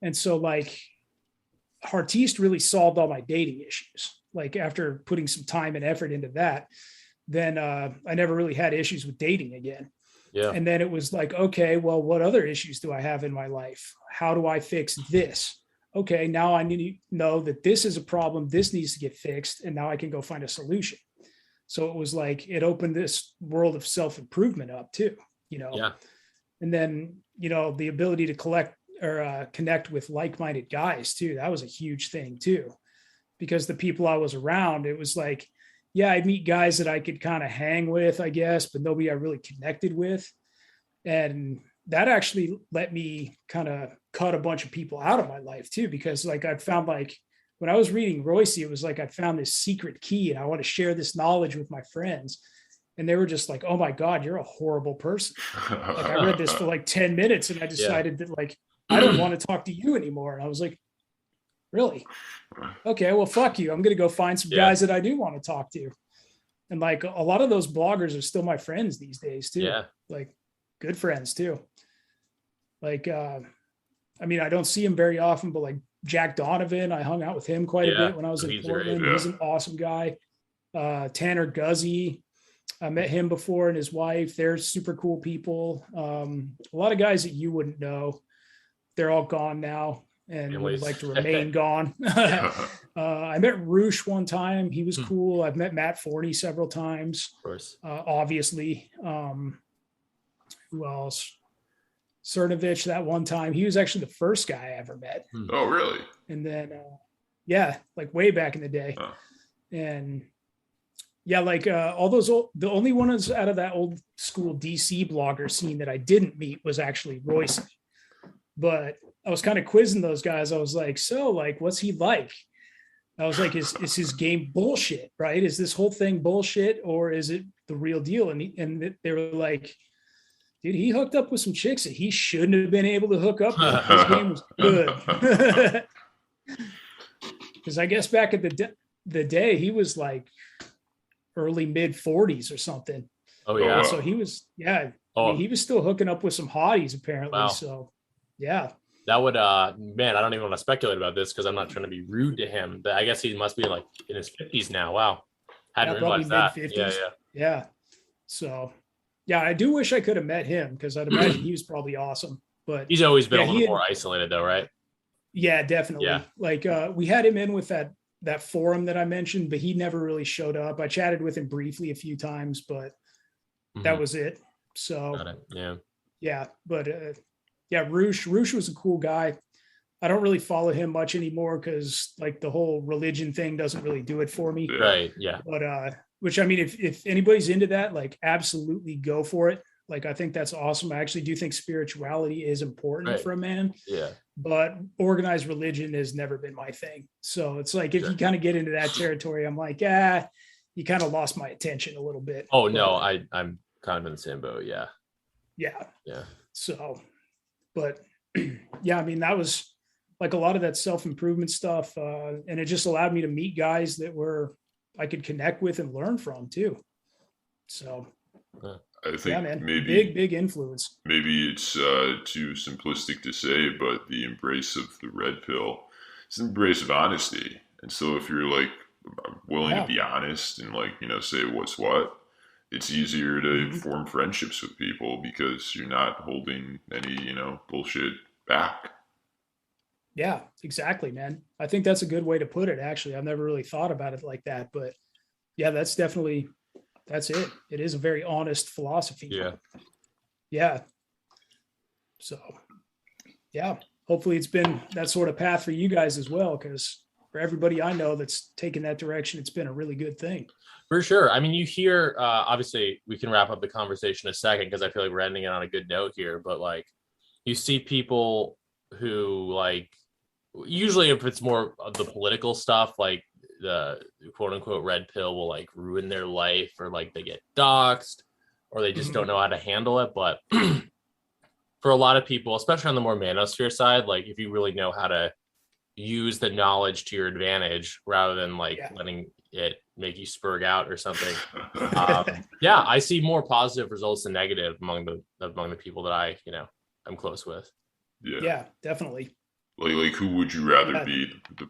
And so like Heartiste really solved all my dating issues. Like after putting some time and effort into that, then I never really had issues with dating again. Yeah. And then it was like, okay, well, what other issues do I have in my life? How do I fix this? Okay, now I need to know that this is a problem. This needs to get fixed. And now I can go find a solution. So it was like, it opened this world of self-improvement up too, you know? Yeah. And then, you know, the ability to connect with like-minded guys too. That was a huge thing too, because the people I was around, it was like, yeah, I'd meet guys that I could kind of hang with, I guess, but nobody I really connected with. And that actually let me kind of cut a bunch of people out of my life too, because like I found like when I was reading Royce, it was like I found this secret key and I want to share this knowledge with my friends. And they were just like, oh my God, you're a horrible person. Like I read this for like 10 minutes and I decided that like, I don't want to talk to you anymore. And I was like, really? Okay, well, fuck you. I'm going to go find some guys that I do want to talk to. And like a lot of those bloggers are still my friends these days too. Yeah. Like good friends too. Like, I mean, I don't see him very often, but like Jack Donovan, I hung out with him quite a bit when I was in Portland. He's an awesome guy. Tanner Guzzi, I met him before, and his wife. They're super cool people. A lot of guys that you wouldn't know. They're all gone now and would like to remain gone. I met Roosh one time. He was cool. I've met Matt Forney several times. Of course. Obviously. Who else? Cernovich that one time. He was actually the first guy I ever met. Oh, really? And then, like way back in the day. Oh. And yeah, like all those the only ones out of that old school DC blogger scene that I didn't meet was actually Royce. But I was kind of quizzing those guys. I was like, so like, what's he like? I was like, is his game bullshit, right? Is this whole thing bullshit or is it the real deal? And they were like, dude, he hooked up with some chicks that he shouldn't have been able to hook up with. His game was good. Because I guess back at the day, he was like early mid 40s or something. Oh yeah. So he was, I mean, he was still hooking up with some hotties apparently. Wow. So yeah. That would, man, I don't even want to speculate about this because I'm not trying to be rude to him, but I guess he must be like in his 50s now. Wow. Hadn't realized that. Yeah. So yeah, I do wish I could have met him because I'd imagine he was probably awesome, but he's always been a little more isolated though, right? Yeah, definitely. Yeah. Like we had him in with that forum that I mentioned, but he never really showed up. I chatted with him briefly a few times, but that was it. So yeah, but Roosh was a cool guy. I don't really follow him much anymore because like the whole religion thing doesn't really do it for me. Right. Yeah. But which I mean, if anybody's into that, like absolutely go for it. Like I think that's awesome. I actually do think spirituality is important for a man. Yeah. But organized religion has never been my thing. So it's like if you kind of get into that territory, I'm like, you kind of lost my attention a little bit. Oh no, I'm kind of in the same boat. Yeah. Yeah. So, but yeah, I mean, that was like a lot of that self-improvement stuff. And it just allowed me to meet guys that I could connect with and learn from too. So I think yeah, man, maybe big influence. maybe it's too simplistic to say, but the embrace of the red pill is an embrace of honesty. And so if you're like willing to be honest and like, say what's what, it's easier to form friendships with people because you're not holding any, bullshit back. Yeah, exactly, man. I think that's a good way to put it. Actually, I've never really thought about it like that, but yeah, that's it. It is a very honest philosophy. Yeah. Yeah. So yeah, hopefully it's been that sort of path for you guys as well. Cause for everybody I know that's taken that direction, it's been a really good thing. For sure. I mean, you hear, obviously we can wrap up the conversation in a second because I feel like we're ending it on a good note here, but like you see people who like, usually if it's more of the political stuff, like the quote unquote red pill will like ruin their life or like they get doxxed or they just don't know how to handle it. But for a lot of people, especially on the more manosphere side, like if you really know how to use the knowledge to your advantage rather than like letting it make you spurg out or something. Yeah, I see more positive results than negative among the people that I'm close with. Yeah, definitely. Like who would you rather be, the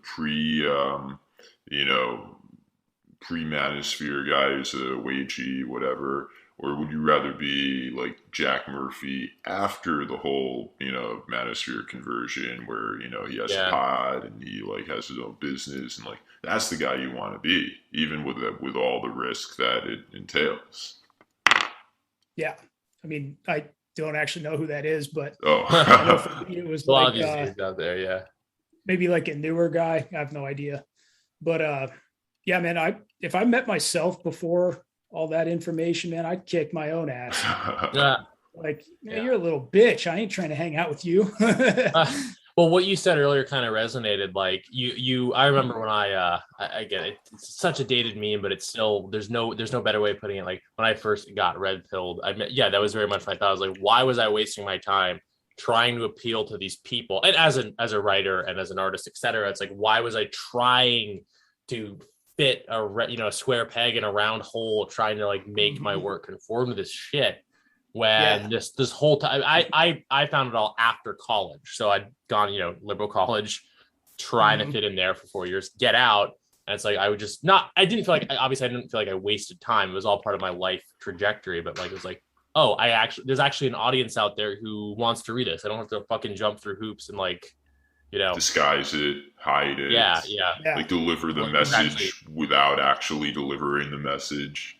pre-manosphere guy who's a wagey, whatever, or would you rather be like Jack Murphy after the whole, manosphere conversion where, he has a pod and he like has his own business and like that's the guy you want to be, even with all the risk that it entails? Yeah. I mean, I don't actually know who that is, but I know for me it was like out there, yeah. Maybe like a newer guy. I have no idea. But yeah, man, if I met myself before all that information, man, I'd kick my own ass. Like, you're a little bitch. I ain't trying to hang out with you. Well, what you said earlier kind of resonated. Like I remember when again, it's such a dated meme, but it's still, there's no better way of putting it. Like when I first got red pilled, that was very much my thought. I was like, why was I wasting my time trying to appeal to these people? And as a writer and as an artist, etc., it's like, why was I trying to fit a square peg in a round hole, trying to like make my work conform to this shit? When this whole time, I found it all after college. So I'd gone, liberal college, trying to fit in there for 4 years, get out. And it's like, I didn't feel like I wasted time. It was all part of my life trajectory. But like, it was like, oh, there's actually an audience out there who wants to read this. I don't have to fucking jump through hoops and like, disguise it, hide it. Yeah. Like deliver the message without actually delivering the message.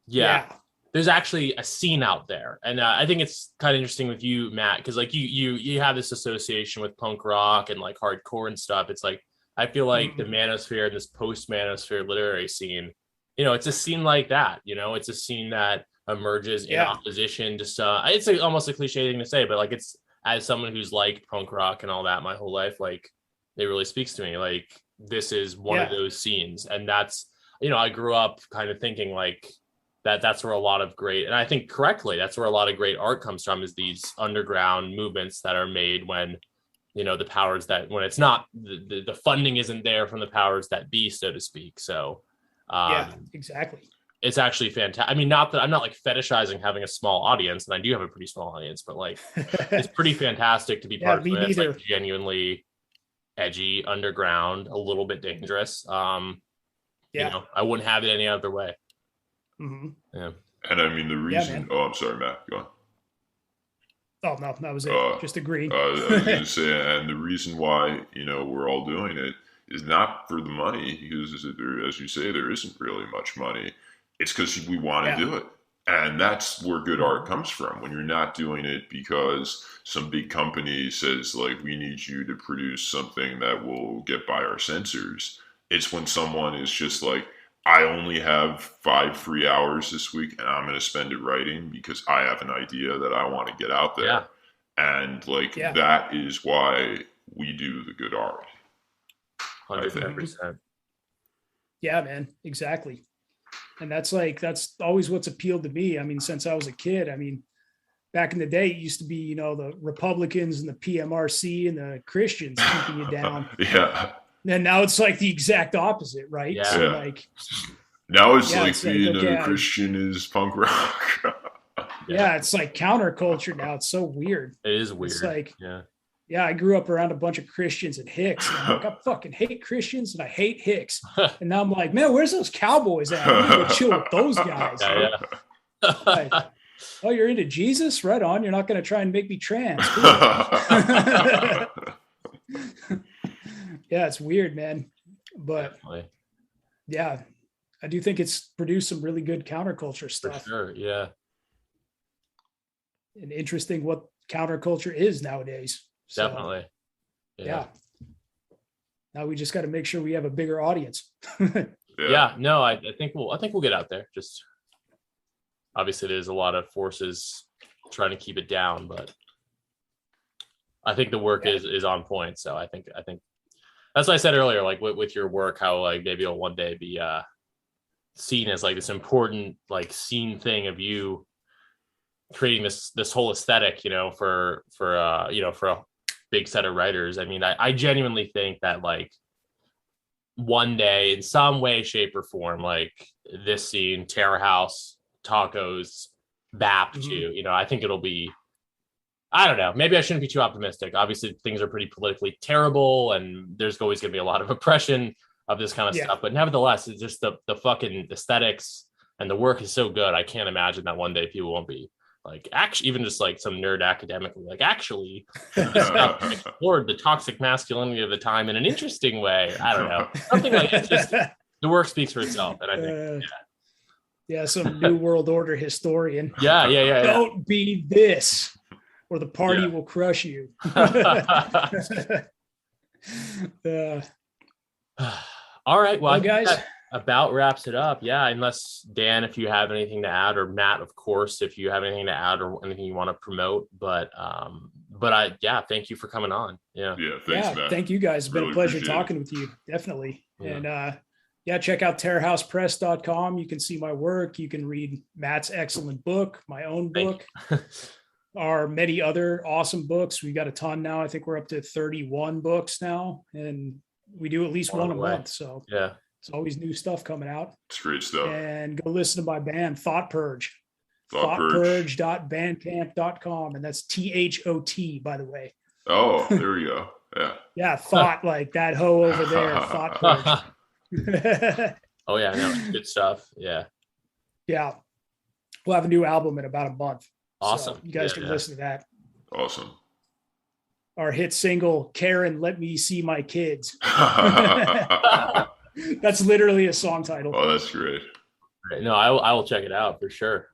Yeah. There's actually a scene out there. And I think it's kind of interesting with you, Matt, because like you have this association with punk rock and like hardcore and stuff. It's like, I feel like the manosphere and this post-manosphere literary scene, it's a scene like that. It's a scene that emerges in opposition to it's like almost a cliche thing to say, but like it's, as someone who's liked punk rock and all that my whole life, like it really speaks to me. Like this is one of those scenes. And that's, I grew up kind of thinking like, that's where a lot of great, and I think correctly, that's where a lot of great art comes from, is these underground movements that are made when, the powers that, when it's not, the funding isn't there from the powers that be, so to speak. So exactly. It's actually fantastic. I mean, not that I'm not like fetishizing having a small audience, and I do have a pretty small audience, but like it's pretty fantastic to be part of it. It's like genuinely edgy, underground, a little bit dangerous. I wouldn't have it any other way. Yeah. And I mean, the reason, I'm sorry, Matt, go on. Oh, no, that was it. Just agree. I was going to say, and the reason why, we're all doing it is not for the money, because as you say, there isn't really much money. It's because we want to do it. And that's where good art comes from. When you're not doing it because some big company says, like, we need you to produce something that will get by our censors. It's when someone is just like, I only have 5 free hours this week and I'm going to spend it writing because I have an idea that I want to get out there. Yeah. And like, that is why we do the good art. 100%. Yeah, man, exactly. And that's always what's appealed to me. I mean, since I was a kid, I mean, back in the day, it used to be, you know, the Republicans and the PMRC and the Christians keeping you down. Yeah. And now it's like the exact opposite, right? Yeah. So Yeah. like Now it's Yeah, like it's like, being okay, a Christian is punk rock. yeah, it's like counterculture now. It's so weird. It is weird. It's like, yeah. I grew up around a bunch of Christians and Hicks. And I'm like, I fucking hate Christians and I hate Hicks. And now I'm like, man, where's those cowboys at? I need to go chill with those guys. Yeah. Like, oh, you're into Jesus? Right on. You're not going to try and make me trans. Cool. Yeah, it's weird, man. But Definitely. yeah, I do think it's produced some really good counterculture stuff. For sure. Yeah. And interesting what counterculture is nowadays. So, Definitely. yeah. Now we just got to make sure we have a bigger audience. Yeah. No, I think we'll get out there. Just obviously there's a lot of forces trying to keep it down, but I think the work is on point. So I think that's what I said earlier, like with your work, how like maybe it'll one day be seen as like this important like scene thing of you creating this whole aesthetic, you know, for a big set of writers. I mean, I genuinely think that like one day in some way, shape or form, like this scene, Terror House, Tacos, BAP too, you know, I think it'll be, I don't know, maybe I shouldn't be too optimistic. Obviously things are pretty politically terrible and there's always going to be a lot of oppression of this kind of stuff, but nevertheless, it's just the fucking aesthetics and the work is so good. I can't imagine that one day people won't be like, actually, even just like some nerd academically, like actually explored the toxic masculinity of the time in an interesting way. I don't know, something like it's just the work speaks for itself, and I think some new world order historian. Yeah. Don't be this, or the party will crush you. All right, well, guys. That about wraps it up. Yeah, unless Dan, if you have anything to add, or Matt, of course, if you have anything to add or anything you want to promote. But thank you for coming on. Yeah, thanks, Matt. Thank you guys. It's been a pleasure talking with you. Definitely. And check out terrorhousepress.com. You can see my work. You can read Matt's excellent book, my own book, our many other awesome books. We got a ton now. I think we're up to 31 books now, and we do at least one a month. So it's always new stuff coming out. It's great stuff. And go listen to my band, Thought Purge. Thoughtpurge.bandcamp.com. And that's THOT, by the way. Oh, there we go. Yeah. Yeah, thought like that hoe over there. Thought Purge. Oh, yeah. No, good stuff. Yeah. Yeah. We'll have a new album in about a month. Awesome. So you guys can listen to that. Awesome. Our hit single, Karen, Let Me See My Kids. That's literally a song title. Oh, that's great. No, I will check it out for sure.